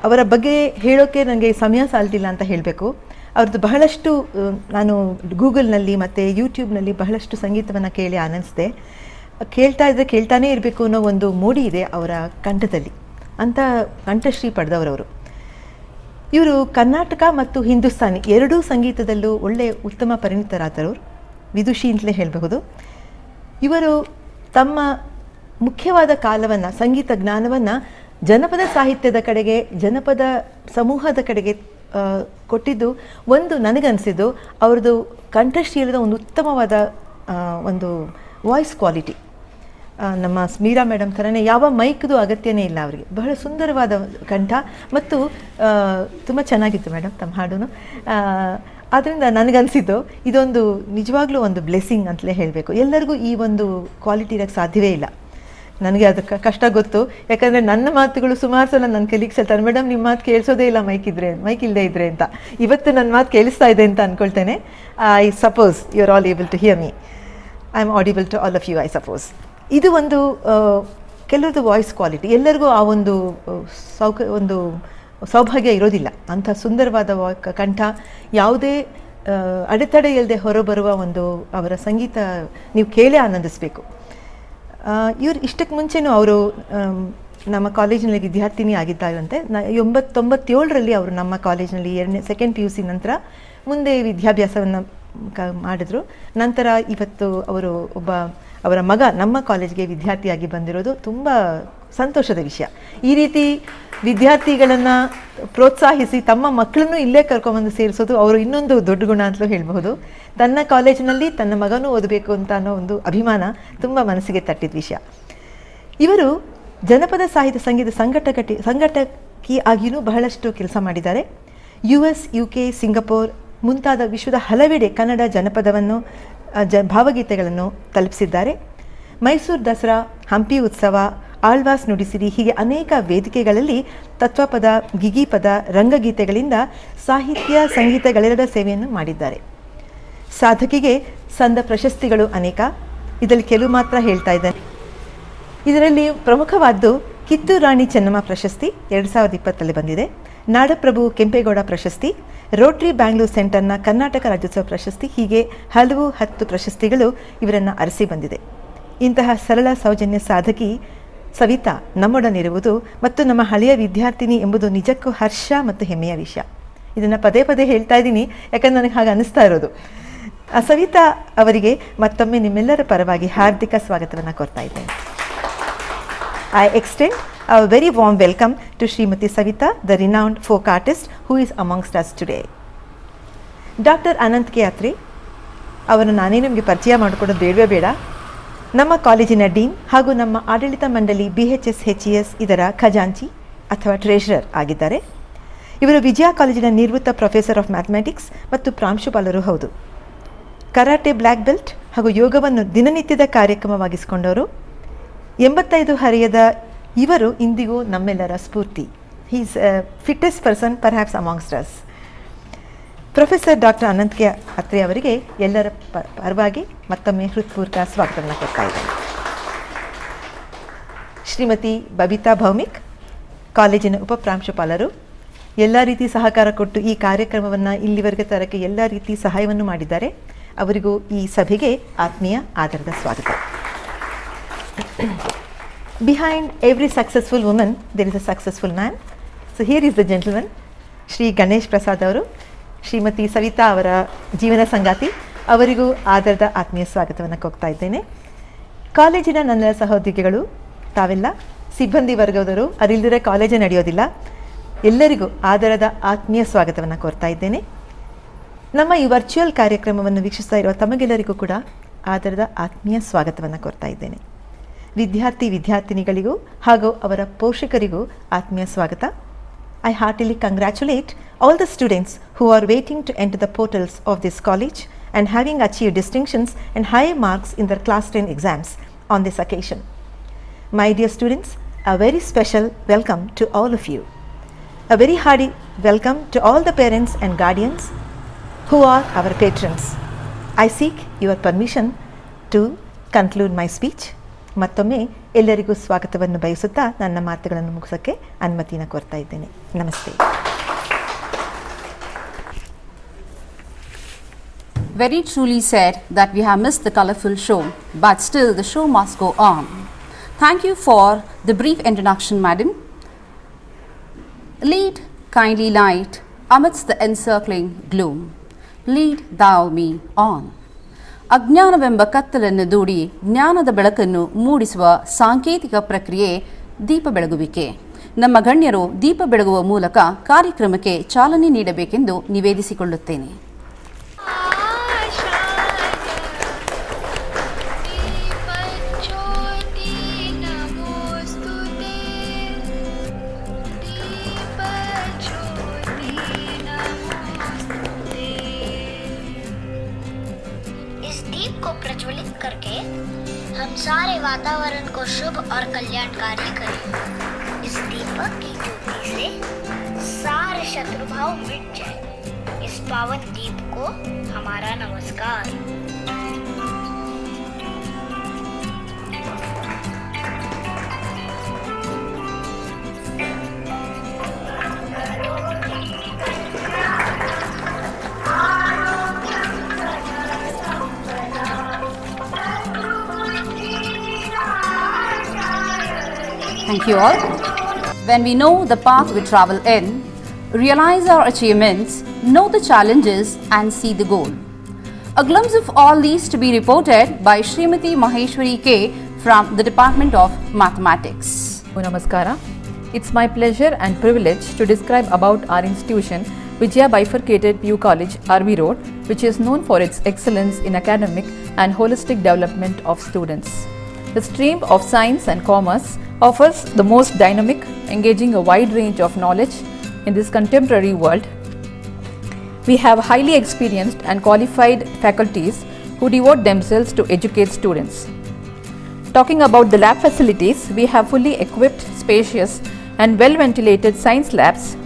ಅವರ ಬಗ್ಗೆ ಹೇಳೋಕ್ಕೆ ನನಗೆ ಸಮಯ ಸಾಲ್ತಿಲ್ಲ ಅಂತ ಹೇಳಬೇಕು. ಅವ್ರದ್ದು ಬಹಳಷ್ಟು ನಾನು ಗೂಗಲ್ನಲ್ಲಿ ಮತ್ತು ಯೂಟ್ಯೂಬ್ನಲ್ಲಿ ಬಹಳಷ್ಟು ಸಂಗೀತವನ್ನು ಕೇಳಿ ಆನಂದಿಸಿದೆ. ಕೇಳ್ತಾ ಇದ್ದರೆ ಕೇಳ್ತಾನೇ ಇರಬೇಕು ಅನ್ನೋ ಒಂದು ಮೋಡಿ ಇದೆ ಅವರ ಕಂಠದಲ್ಲಿ, ಅಂತ ಕಂಠಶ್ರೀ ಪಡೆದವರವರು. ಇವರು ಕರ್ನಾಟಕ ಮತ್ತು ಹಿಂದೂಸ್ತಾನಿ ಎರಡೂ ಸಂಗೀತದಲ್ಲೂ ಒಳ್ಳೆಯ ಉತ್ತಮ ಪರಿಣಿತರಾದವರು, ವಿದುಷಿ ಅಂತಲೇ ಹೇಳಬಹುದು. ಇವರು ತಮ್ಮ ಮುಖ್ಯವಾದ ಕಾಲವನ್ನು, ಸಂಗೀತ ಜ್ಞಾನವನ್ನು ಜನಪದ ಸಾಹಿತ್ಯದ ಕಡೆಗೆ, ಜನಪದ ಸಮೂಹದ ಕಡೆಗೆ ಕೊಟ್ಟಿದ್ದು ಒಂದು ನನಗನ್ನಿಸಿದ್ದು ಅವ್ರದ್ದು ಕಂಠಶ್ರೀಲದ ಒಂದು ಉತ್ತಮವಾದ ಒಂದು ವಾಯ್ಸ್ ಕ್ವಾಲಿಟಿ. ನಮ್ಮ ಸ್ಮೀರಾ ಮೇಡಮ್ ಥರನೇ ಯಾವ ಮೈಕ್ದು ಅಗತ್ಯನೇ ಇಲ್ಲ ಅವರಿಗೆ. ಬಹಳ ಸುಂದರವಾದ ಕಂಠ ಮತ್ತು ತುಂಬ ಚೆನ್ನಾಗಿತ್ತು ಮೇಡಮ್ ತಮ್ಮ ಹಾಡು. ಆದ್ದರಿಂದ ನನಗನ್ಸಿದ್ದು ಇದೊಂದು ನಿಜವಾಗ್ಲೂ ಒಂದು ಬ್ಲೆಸ್ಸಿಂಗ್ ಅಂತಲೇ ಹೇಳಬೇಕು. ಎಲ್ಲರಿಗೂ ಈ ಒಂದು ಕ್ವಾಲಿಟಿ ಇರೋಕ್ಕೆ ಸಾಧ್ಯವೇ ಇಲ್ಲ. ನನಗೆ ಅದಕ್ಕೆ ಕಷ್ಟ ಗೊತ್ತು, ಯಾಕಂದರೆ ನನ್ನ ಮಾತುಗಳು ಸುಮಾರು ಸಲ ನನ್ನ ಕಲೀಗ್ಸ್ ಹೇಳ್ತಾರೆ, ಮೇಡಮ್ ನಿಮ್ಮ ಮಾತು ಕೇಳಿಸೋದೇ ಇಲ್ಲ ಮೈಕ್ ಇಲ್ಲದೆ ಇದ್ದರೆ ಅಂತ. ಇವತ್ತು ನನ್ನ ಮಾತು ಕೇಳಿಸ್ತಾ ಇದೆ ಅಂತ ಅಂದ್ಕೊಳ್ತೇನೆ. I suppose you are all able to hear me. I am audible to all of you, I suppose. ಇದು ಒಂದು ಕೆಲವ್ರದ್ದು ವಾಯ್ಸ್ ಕ್ವಾಲಿಟಿ, ಎಲ್ಲರಿಗೂ ಆ ಒಂದು ಒಂದು ಸೌಭಾಗ್ಯ ಇರೋದಿಲ್ಲ. ಅಂಥ ಸುಂದರವಾದ ಕಂಠ, ಯಾವುದೇ ಅಡೆತಡೆ ಇಲ್ಲದೆ ಹೊರಬರುವ ಒಂದು ಅವರ ಸಂಗೀತ ನೀವು ಕೇಳೇ ಆನಂದಿಸಬೇಕು. ಇವ್ರು ಇಷ್ಟಕ್ಕೆ ಮುಂಚೆನೂ ಅವರು ನಮ್ಮ ಕಾಲೇಜಿನಲ್ಲಿ ವಿದ್ಯಾರ್ಥಿನಿ ಆಗಿದ್ದಾರಂತೆ. 97ರಲ್ಲಿ ಅವರು ನಮ್ಮ ಕಾಲೇಜಿನಲ್ಲಿ ಸೆಕೆಂಡ್ PUC ನಂತರ ಮುಂದೆ ವಿದ್ಯಾಭ್ಯಾಸವನ್ನು ಮಾಡಿದ್ರು. ನಂತರ ಇವತ್ತು ಅವರ ಮಗ ನಮ್ಮ ಕಾಲೇಜ್ಗೆ ವಿದ್ಯಾರ್ಥಿಯಾಗಿ ಬಂದಿರೋದು ತುಂಬ ಸಂತೋಷದ ವಿಷಯ. ಈ ರೀತಿ ವಿದ್ಯಾರ್ಥಿಗಳನ್ನು ಪ್ರೋತ್ಸಾಹಿಸಿ ತಮ್ಮ ಮಕ್ಕಳನ್ನು ಇಲ್ಲೇ ಕರ್ಕೊಂಬಂದು ಸೇರಿಸೋದು ಅವರು ಇನ್ನೊಂದು ದೊಡ್ಡ ಗುಣ ಅಂತಲೂ ಹೇಳಬಹುದು. ತನ್ನ ಕಾಲೇಜಿನಲ್ಲಿ ತನ್ನ ಮಗನೂ ಓದಬೇಕು ಅಂತ ಅನ್ನೋ ಒಂದು ಅಭಿಮಾನ ತುಂಬ ಮನಸ್ಸಿಗೆ ತಟ್ಟಿದ ವಿಷಯ. ಇವರು ಜನಪದ ಸಾಹಿತ್ಯ ಸಂಗೀತ ಸಂಘಟಕಿ ಆಗಿಯೂ ಬಹಳಷ್ಟು ಕೆಲಸ ಮಾಡಿದ್ದಾರೆ. US, UK, ಸಿಂಗಪೂರ್ ಮುಂತಾದ ವಿಶ್ವದ ಹಲವೆಡೆ ಕನ್ನಡ ಜನಪದವನ್ನು ಭಾವಗೀತೆಗಳನ್ನು ತಲುಪಿಸಿದ್ದಾರೆ. ಮೈಸೂರು ದಸರಾ, ಹಂಪಿ ಉತ್ಸವ, ಆಳ್ವಾಸ್ ನುಡಿಸಿರಿ ಹೀಗೆ ಅನೇಕ ವೇದಿಕೆಗಳಲ್ಲಿ ತತ್ವಪದ, ಗಿಗಿಪದ, ರಂಗಗೀತೆಗಳಿಂದ ಸಾಹಿತ್ಯ ಸಂಗೀತಗಳೆರಡರ ಸೇವೆಯನ್ನು ಮಾಡಿದ್ದಾರೆ. ಸಾಧಕಿಗೆ ಸಂದ ಪ್ರಶಸ್ತಿಗಳು ಅನೇಕ. ಇದರಲ್ಲಿ ಕೆಲವು ಮಾತ್ರ ಹೇಳ್ತಾ ಇದ್ದಾರೆ. ಇದರಲ್ಲಿ ಪ್ರಮುಖವಾದ್ದು ಕಿತ್ತೂರು ರಾಣಿ ಚೆನ್ನಮ್ಮ ಪ್ರಶಸ್ತಿ 2020ರಲ್ಲಿ ಬಂದಿದೆ. ನಾಡಪ್ರಭು ಕೆಂಪೇಗೌಡ ಪ್ರಶಸ್ತಿ, ರೋಟರಿ ಬ್ಯಾಂಗ್ಳೂರ್ ಸೆಂಟರ್ನ ಕರ್ನಾಟಕ ರಾಜ್ಯೋತ್ಸವ ಪ್ರಶಸ್ತಿ, ಹೀಗೆ ಹಲವು 10 ಪ್ರಶಸ್ತಿಗಳು ಇವರನ್ನು ಅರಸಿ ಬಂದಿದೆ. ಇಂತಹ ಸರಳ ಸೌಜನ್ಯ ಸಾಧಕಿ ಸವಿತಾ ನಮ್ಮೊಡನಿರುವುದು ಮತ್ತು ನಮ್ಮ ಹಳೆಯ ವಿದ್ಯಾರ್ಥಿನಿ ಎಂಬುದು ನಿಜಕ್ಕೂ ಹರ್ಷ ಮತ್ತು ಹೆಮ್ಮೆಯ ವಿಷಯ. ಇದನ್ನು ಪದೇ ಪದೇ ಹೇಳ್ತಾ ಇದ್ದೀನಿ, ಯಾಕಂದ್ರೆ ನನಗೆ ಹಾಗೆ ಅನಿಸ್ತಾ ಇರೋದು. ಸವಿತಾ ಅವರಿಗೆ ಮತ್ತೊಮ್ಮೆ ನಿಮ್ಮೆಲ್ಲರ ಪರವಾಗಿ ಹಾರ್ದಿಕ ಸ್ವಾಗತವನ್ನು ಕೋರ್ತಾ ಇದ್ದೇನೆ. I extend a very warm welcome to Srimati Savita, the renowned folk artist who is amongst us today. Dr. Anant K. Atre ಅವರನ್ನು ನಾನೇ ನಿಮಗೆ ಪರಿಚಯ ಮಾಡಿಕೊಡೋದು ಬೇಡವೇ ಬೇಡ. ನಮ್ಮ ಕಾಲೇಜಿನ ಡೀನ್ ಹಾಗೂ ನಮ್ಮ ಆಡಳಿತ ಮಂಡಳಿ BHS HES ಇದರ ಖಜಾಂಚಿ ಅಥವಾ ಟ್ರೆಷರರ್ ಆಗಿದ್ದಾರೆ. ಇವರು ವಿಜಯ ಕಾಲೇಜಿನ ನಿವೃತ್ತ ಪ್ರೊಫೆಸರ್ ಆಫ್ ಮ್ಯಾಥಮೆಟಿಕ್ಸ್ ಮತ್ತು ಪ್ರಾಂಶುಪಾಲರು ಹೌದು. ಕರಾಟೆ ಬ್ಲ್ಯಾಕ್ ಬೆಲ್ಟ್ ಹಾಗೂ ಯೋಗವನ್ನು ದಿನನಿತ್ಯದ ಕಾರ್ಯಕ್ರಮವಾಗಿಸಿಕೊಂಡವರು. 85 ಹರೆಯದ ಇವರು ಇಂದಿಗೂ ನಮ್ಮೆಲ್ಲರ ಸ್ಫೂರ್ತಿ. He is fittest person perhaps amongst us. Professor doctor Anant K Atre ಅವರಿಗೆ ಎಲ್ಲರ ಪರವಾಗಿ ಮತ್ತೊಮ್ಮೆ ಹೃತ್ಪೂರ್ವಕ ಸ್ವಾಗತವನ್ನು ಕೊಡ್ತಾ ಇದ್ದೇನೆ. ಶ್ರೀಮತಿ ಬಬಿತಾ ಭೌಮಿಕ್, ಕಾಲೇಜಿನ ಉಪಪ್ರಾಂಶುಪಾಲರು, ಎಲ್ಲ ರೀತಿ ಸಹಕಾರ ಕೊಟ್ಟು ಈ ಕಾರ್ಯಕ್ರಮವನ್ನು ಇಲ್ಲಿವರೆಗೆ ತರಕ್ಕೆ ಎಲ್ಲ ರೀತಿ ಸಹಾಯವನ್ನು ಮಾಡಿದ್ದಾರೆ. ಅವರಿಗೂ ಈ ಸಭೆಗೆ ಆತ್ಮೀಯ ಆಧಾರದ ಸ್ವಾಗತ. Behind every successful woman there is a successful man. So here is the gentleman, Shri Ganesh Prasad ಅವರು, ಶ್ರೀಮತಿ ಸವಿತಾ ಅವರ ಜೀವನ ಸಂಗಾತಿ. ಅವರಿಗೂ ಆಧಾರದ ಆತ್ಮೀಯ ಸ್ವಾಗತವನ್ನು ಕೋರ್ತಾ ಇದ್ದೇನೆ. ಕಾಲೇಜಿನ ನನ್ನ ಸಹೋದ್ಯೋಗಿಗಳು ತಾವೆಲ್ಲ, ಸಿಬ್ಬಂದಿ ವರ್ಗದವರು, ಅದಿಲ್ಲದೆ ಕಾಲೇಜೇ ನಡೆಯೋದಿಲ್ಲ. ಎಲ್ಲರಿಗೂ ಆಧಾರದ ಆತ್ಮೀಯ ಸ್ವಾಗತವನ್ನು ಕೋರ್ತಾ ಇದ್ದೇನೆ. ನಮ್ಮ ಈ ವರ್ಚುವಲ್ ಕಾರ್ಯಕ್ರಮವನ್ನು ವೀಕ್ಷಿಸ್ತಾ ಇರುವ ತಮಗೆಲ್ಲರಿಗೂ ಕೂಡ ಆಧಾರದ ಆತ್ಮೀಯ ಸ್ವಾಗತವನ್ನು ಕೋರ್ತಾ ಇದ್ದೇನೆ. ವಿದ್ಯಾರ್ಥಿನಿಗಳಿಗೂ ಹಾಗೂ ಅವರ ಪೋಷಕರಿಗೂ ಆತ್ಮೀಯ ಸ್ವಾಗತ. I heartily congratulate all the students who are waiting to enter the portals of this college and having achieved distinctions and high marks in their class 10 exams on this occasion. My dear students, a very special welcome to all of you. A very hearty welcome to all the parents and guardians who are our patrons. I seek your permission to conclude my speech. ಮತ್ತೊಮ್ಮೆ ಎಲ್ಲರಿಗೂ ಸ್ವಾಗತವನ್ನು ಬಯಸುತ್ತಾ ನನ್ನ ಮಾತುಗಳನ್ನು ಮುಗಿಸೋಕ್ಕೆ ಅನುಮತಿಯನ್ನು ಕೋರ್ತಾ ಇದ್ದೇನೆ. ನಮಸ್ತೆ. Very truly said that we have missed the colourful show, but still the show must go on. Thank you for the brief introduction, madam. Lead, kindly light, amidst the encircling gloom. Lead thou me on. ಅಜ್ಞಾನವೆಂಬ ಕತ್ತಲನ್ನು ದೂಡಿ ಜ್ಞಾನದ ಬೆಳಕನ್ನು ಮೂಡಿಸುವ ಸಾಂಕೇತಿಕ ಪ್ರಕ್ರಿಯೆ ದೀಪ ಬೆಳಗುವಿಕೆ. ನಮ್ಮ ಗಣ್ಯರು ದೀಪ ಬೆಳಗುವ ಮೂಲಕ ಕಾರ್ಯಕ್ರಮಕ್ಕೆ ಚಾಲನೆ ನೀಡಬೇಕೆಂದು ನಿವೇದಿಸಿಕೊಳ್ಳುತ್ತೇನೆ. सारे वातावरण को शुभ और कल्याणकारी करें। इस दीपक की ज्योति से सारे शत्रुभाव मिट जाए। इस पावन दीप को हमारा नमस्कार। Thank you all. When we know the path we travel in, realize our achievements, know the challenges and see the goal. A glimpse of all these to be reported by Srimati Maheshwari K from the Department of Mathematics. Namaskara. It's my pleasure and privilege to describe about our institution, Vijaya Bifurcated PU College, RV Road, which is known for its excellence in academic and holistic development of students. The stream of science and commerce offers the most dynamic, engaging a wide range of knowledge in this contemporary world. We have highly experienced and qualified faculties who devote themselves to educate students. Talking about the lab facilities, we have fully equipped, spacious and well-ventilated science labs.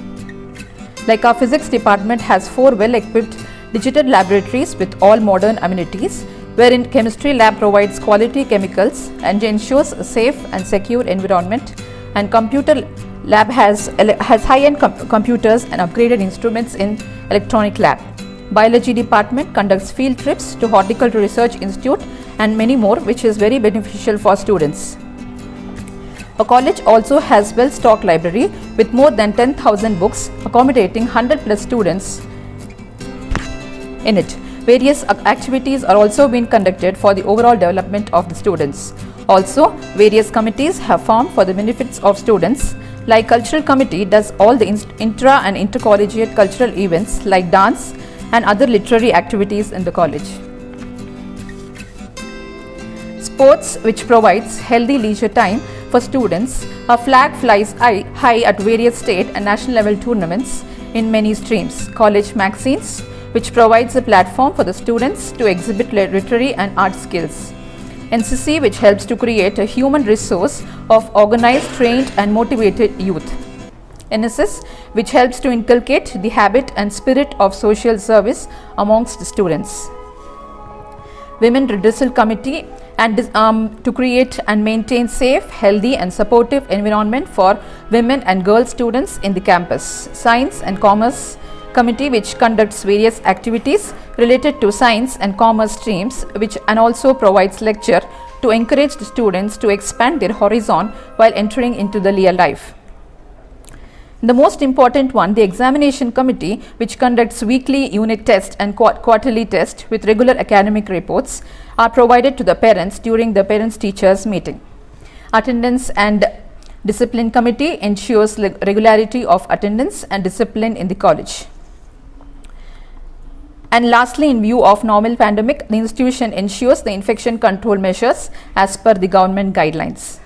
Like our physics department has 4 well-equipped digital laboratories with all modern amenities, wherein chemistry lab provides quality chemicals and ensures a safe and secure environment, and computer lab has high-end computers and upgraded instruments in electronic lab. Biology department conducts field trips to Horticulture Research Institute and many more, which is very beneficial for students. A college also has well-stocked library with more than 10,000 books accommodating 100 plus students in it. Various activities are also being conducted for the overall development of the students. Also, various committees have formed for the benefits of students. Like Cultural Committee does all the intra and intercollegiate cultural events like dance and other literary activities in the college. Sports, which provides healthy leisure time for students. A flag flies high at various state and national level tournaments in many streams. College magazines, which provides a platform for the students to exhibit literary and art skills. NCC, which helps to create a human resource of organized, trained and motivated youth. NSS, which helps to inculcate the habit and spirit of social service amongst the students. Women Redressal Committee, and to create and maintain safe, healthy and supportive environment for women and girl students in the campus. Science and Commerce Committee, which conducts various activities related to science and commerce streams, and also provides lecture to encourage the students to expand their horizon while entering into the real life. The most important one, the Examination Committee, which conducts weekly unit test and quarterly test with regular academic reports, are provided to the parents during the parents-teachers meeting. Attendance and Discipline Committee ensures regularity of attendance and discipline in the college. And lastly, in view of novel pandemic, the institution ensures the infection control measures as per the government guidelines.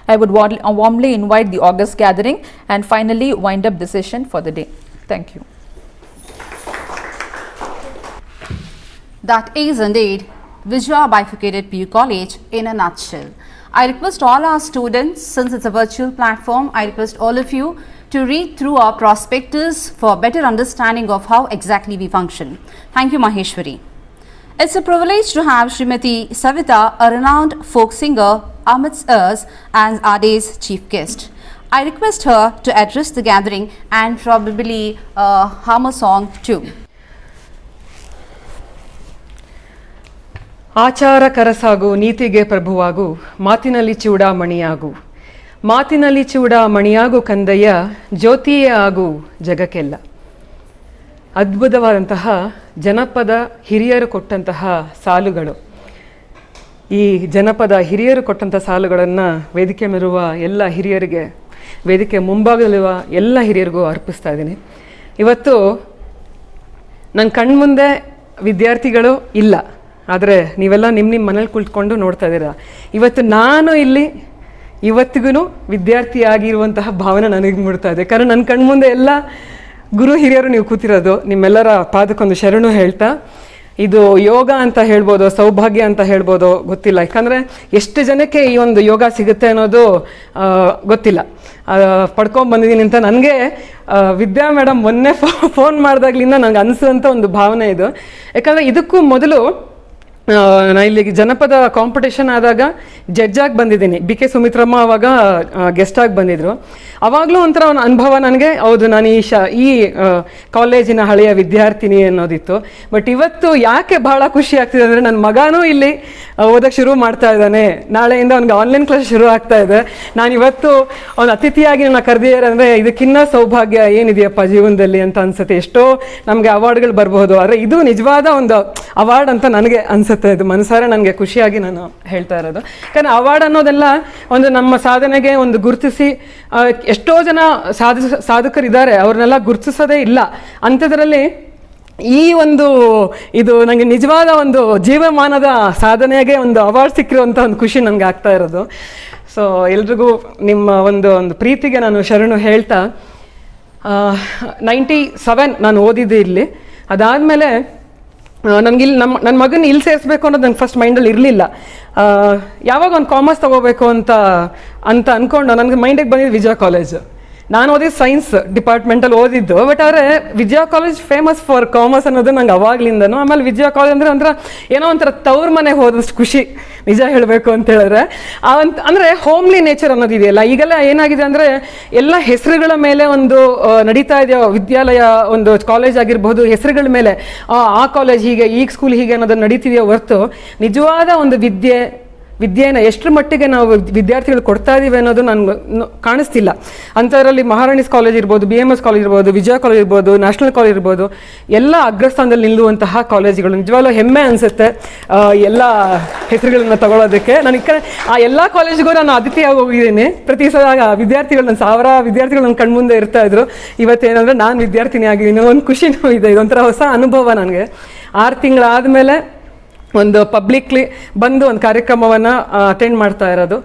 I would warmly invite the August gathering and finally wind up the session for the day. Thank you. That is indeed Vijaya Bifurcated PU College in a nutshell. I request all our students, since it's a virtual platform, I request all of you to read through our prospectus for better understanding of how exactly we function. Thank you, Maheshwari. It's a privilege to have Srimati Savita, a renowned folk singer, amidst us as our day's chief guest. I request her to address the gathering and probably hum a song too. ಆಚಾರ ಕರಸಾಗು ನೀತಿಗೆ ಪ್ರಭುವಾಗು ಮಾತಿನಲ್ಲಿ ಚೂಡಾಮಣಿಯಾಗು ಮಾತಿನಲ್ಲಿ ಚೂಡಾಮಣಿಯಾಗು ಕಂದಯ್ಯ ಜ್ಯೋತಿಯೇ ಆಗು ಜಗಕ್ಕೆಲ್ಲ. ಅದ್ಭುತವಾದಂತಹ ಜನಪದ ಹಿರಿಯರು ಕೊಟ್ಟಂತಹ ಸಾಲುಗಳು. ಈ ಜನಪದ ಹಿರಿಯರು ಕೊಟ್ಟಂತಹ ಸಾಲುಗಳನ್ನು ವೇದಿಕೆ ಮೇಲಿರುವ ಎಲ್ಲ ಹಿರಿಯರಿಗೆ, ವೇದಿಕೆ ಮುಂಭಾಗದಲ್ಲಿರುವ ಎಲ್ಲ ಹಿರಿಯರಿಗೂ ಅರ್ಪಿಸ್ತಾ ಇದ್ದೀನಿ. ಇವತ್ತು ನನ್ನ ಕಣ್ಮುಂದೆ ವಿದ್ಯಾರ್ಥಿಗಳು ಇಲ್ಲ, ಆದರೆ ನೀವೆಲ್ಲ ನಿಮ್ಮ ಮನೇಲಿ ಕುಳಿತುಕೊಂಡು ನೋಡ್ತಾ ಇದ್ದೀರಾ. ಇವತ್ತು ನಾನು ಇಲ್ಲಿ ಇವತ್ತಿಗೂ ವಿದ್ಯಾರ್ಥಿಯಾಗಿರುವಂತಹ ಭಾವನೆ ನನಗೆ ಮೂಡ್ತಾ ಇದೆ. ಕಾರಣ ನನ್ನ ಕಣ್ಮುಂದೆ ಎಲ್ಲ ಗುರು ಹಿರಿಯರು ನೀವು ಕೂತಿರೋದು. ನಿಮ್ಮೆಲ್ಲರ ಪಾದಕ್ಕೊಂದು ಶರಣು ಹೇಳ್ತಾ, ಇದು ಯೋಗ ಅಂತ ಹೇಳ್ಬೋದು, ಸೌಭಾಗ್ಯ ಅಂತ ಹೇಳ್ಬೋದು, ಗೊತ್ತಿಲ್ಲ. ಯಾಕಂದರೆ ಎಷ್ಟು ಜನಕ್ಕೆ ಈ ಒಂದು ಯೋಗ ಸಿಗುತ್ತೆ ಅನ್ನೋದು ಗೊತ್ತಿಲ್ಲ. ಪಡ್ಕೊಂಡು ಬಂದಿದ್ದೀನಿ ಅಂತ ನನಗೆ ವಿದ್ಯಾ ಮೇಡಮ್ ಮೊನ್ನೆ ಫೋನ್ ಮಾಡಿದಾಗ್ಲಿಂದ ನನಗೆ ಅನಿಸುವಂಥ ಒಂದು ಭಾವನೆ ಇದು. ಯಾಕಂದರೆ ಇದಕ್ಕೂ ಮೊದಲು ನಾ ಇಲ್ಲಿಗೆ ಜನಪದ ಕಾಂಪಿಟೇಷನ್ ಆದಾಗ ಜಡ್ಜಾಗಿ ಬಂದಿದ್ದೀನಿ. BK ಸುಮಿತ್ರಮ್ಮ ಅವಾಗ ಗೆಸ್ಟಾಗಿ ಬಂದಿದ್ದರು. ಅವಾಗಲೂ ಒಂಥರ ಒಂದು ಅನುಭವ ನನಗೆ, ಹೌದು ನಾನು ಈ ಕಾಲೇಜಿನ ಹಳೆಯ ವಿದ್ಯಾರ್ಥಿನಿ ಅನ್ನೋದಿತ್ತು. ಬಟ್ ಇವತ್ತು ಯಾಕೆ ಭಾಳ ಖುಷಿ ಆಗ್ತಿದೆ ಅಂದರೆ ನನ್ನ ಮಗನೂ ಇಲ್ಲಿ ಓದೋಕ್ಕೆ ಶುರು ಮಾಡ್ತಾ ಇದ್ದಾನೆ. ನಾಳೆಯಿಂದ ಅವ್ನಿಗೆ ಆನ್ಲೈನ್ ಕ್ಲಾಸ್ ಶುರು ಆಗ್ತಾ ಇದೆ. ನಾನು ಇವತ್ತು ಅವ್ನು ಅತಿಥಿಯಾಗಿ ನನ್ನ ಕರೆದಿದ್ದಾರೆ ಅಂದರೆ ಇದಕ್ಕಿನ್ನ ಸೌಭಾಗ್ಯ ಏನಿದೆಯಪ್ಪ ಜೀವನದಲ್ಲಿ ಅಂತ ಅನ್ಸುತ್ತೆ. ಎಷ್ಟೋ ನಮಗೆ ಅವಾರ್ಡ್ಗಳು ಬರಬಹುದು, ಆದರೆ ಇದು ನಿಜವಾದ ಒಂದು ಅವಾರ್ಡ್ ಅಂತ ನನಗೆ ಅನ್ಸುತ್ತೆ. ಇದು ಮನಸಾರೆ ನನಗೆ ಖುಷಿಯಾಗಿ ನಾನು ಹೇಳ್ತಾ ಇರೋದು. ಯಾಕಂದರೆ ಅವಾರ್ಡ್ ಅನ್ನೋದೆಲ್ಲ ಒಂದು ನಮ್ಮ ಸಾಧನೆಗೆ ಒಂದು ಗುರುತಿಸಿ, ಎಷ್ಟೋ ಜನ ಸಾಧಕರಿದ್ದಾರೆ, ಅವ್ರನ್ನೆಲ್ಲ ಗುರುತಿಸೋದೇ ಇಲ್ಲ. ಅಂಥದ್ರಲ್ಲಿ ಈ ಒಂದು ಇದು ನನಗೆ ನಿಜವಾದ ಒಂದು ಜೀವಮಾನದ ಸಾಧನೆಗೆ ಒಂದು ಅವಾರ್ಡ್ ಸಿಕ್ಕಿರುವಂಥ ಒಂದು ಖುಷಿ ನನಗೆ ಆಗ್ತಾ ಇರೋದು. ಸೊ ಎಲ್ರಿಗೂ ನಿಮ್ಮ ಒಂದು ಪ್ರೀತಿಗೆ ನಾನು ಶರಣು ಹೇಳ್ತಾ, 97 ನಾನು ಓದಿದ್ದೆ ಇಲ್ಲಿ. ಅದಾದಮೇಲೆ ನನಗೆ ಇಲ್ಲಿ ನನ್ನ ಮಗನ ಇಲ್ಲಿ ಸೇರಿಸ್ಬೇಕು ಅನ್ನೋದು ನಂಗೆ ಫಸ್ಟ್ ಮೈಂಡಲ್ಲಿ ಇರಲಿಲ್ಲ. ಯಾವಾಗ ಒಂದು ಕಾಮರ್ಸ್ ತೊಗೋಬೇಕು ಅಂತ ಅಂದ್ಕೊಂಡು ನನಗೆ ಮೈಂಡಿಗೆ ಬಂದಿದ್ದು ವಿಜಯ ಕಾಲೇಜು. ನಾನು ಓದಿದ್ದು ಸೈನ್ಸ್ ಡಿಪಾರ್ಟ್ಮೆಂಟಲ್ಲಿ ಓದಿದ್ದು. ಬಟ್ ಆದರೆ ವಿಜಯ ಕಾಲೇಜ್ ಫೇಮಸ್ ಫಾರ್ ಕಾಮರ್ಸ್ ಅನ್ನೋದು ನಂಗೆ ಅವಾಗ್ಲಿಂದನೂ. ಆಮೇಲೆ ವಿಜಯ ಕಾಲೇಜ್ ಅಂದರೆ ಒಂಥರ ಏನೋ ಒಂಥರ ತವ್ರ ಮನೆಗೆ ಹೋದಷ್ಟು ಖುಷಿ, ನಿಜ ಹೇಳಬೇಕು ಅಂತ ಹೇಳಿದ್ರೆ. ಅಂದರೆ ಹೋಮ್ಲಿ ನೇಚರ್ ಅನ್ನೋದಿದೆಯಲ್ಲ, ಈಗೆಲ್ಲ ಏನಾಗಿದೆ ಅಂದರೆ ಎಲ್ಲ ಹೆಸರುಗಳ ಮೇಲೆ ಒಂದು ನಡೀತಾ ಇದೆಯೋ, ವಿದ್ಯಾಲಯ ಒಂದು ಕಾಲೇಜ್ ಆಗಿರ್ಬೋದು, ಹೆಸರುಗಳ ಮೇಲೆ ಆ ಕಾಲೇಜ್ ಹೀಗೆ, ಈ ಸ್ಕೂಲ್ ಹೀಗೆ ಅನ್ನೋದು ನಡೀತಿದೆಯೋ ಹೊರತು ನಿಜವಾದ ಒಂದು ವಿದ್ಯೆನ ಎಷ್ಟರ ಮಟ್ಟಿಗೆ ನಾವು ವಿದ್ಯಾರ್ಥಿಗಳು ಕೊಡ್ತಾ ಇದ್ದೀವಿ ಅನ್ನೋದು ನನಗೆ ಕಾಣಿಸ್ತಿಲ್ಲ. ಅಂಥದ್ರಲ್ಲಿ ಮಹಾರಾಣೀಸ್ ಕಾಲೇಜ್ ಇರ್ಬೋದು, BMS ಕಾಲೇಜ್ ಇರ್ಬೋದು, ವಿಜಯ ಕಾಲೇಜ್ ಇರ್ಬೋದು, ನ್ಯಾಷನಲ್ ಕಾಲೇಜ್ ಇರ್ಬೋದು, ಎಲ್ಲ ಅಗ್ರಸ್ಥಾನದಲ್ಲಿ ನಿಲ್ಲುವಂತಹ ಕಾಲೇಜುಗಳು. ನಿಜವಾಗ್ಲೂ ಹೆಮ್ಮೆ ಅನಿಸುತ್ತೆ ಎಲ್ಲ ಹೆಸರುಗಳನ್ನ ತಗೊಳ್ಳೋದಕ್ಕೆ. ನನಗೆ ಆ ಎಲ್ಲ ಕಾಲೇಜಿಗೂ ನಾನು ಅತಿಥಿಯಾಗಿ ಹೋಗಿದ್ದೀನಿ. ಪ್ರತಿ ಸಲ ವಿದ್ಯಾರ್ಥಿಗಳು, ನನ್ನ 1000 ವಿದ್ಯಾರ್ಥಿಗಳು ನನ್ನ ಕಣ್ಮುಂದೆ ಇರ್ತಾ ಇದ್ರು. ಇವತ್ತೇನಂದರೆ ನಾನು ವಿದ್ಯಾರ್ಥಿನಿ ಆಗಿದ್ದೀನಿ, ಒಂದು ಖುಷಿನೂ ಇದೆ. ಇದೊಂಥರ ಹೊಸ ಅನುಭವ ನನಗೆ. 6 ತಿಂಗಳಾದಮೇಲೆ ಒಂದು ಪಬ್ಲಿಕ್ಲಿ ಬಂದು ಒಂದು ಕಾರ್ಯಕ್ರಮವನ್ನು ಅಟೆಂಡ್ ಮಾಡ್ತಾ ಇರೋದು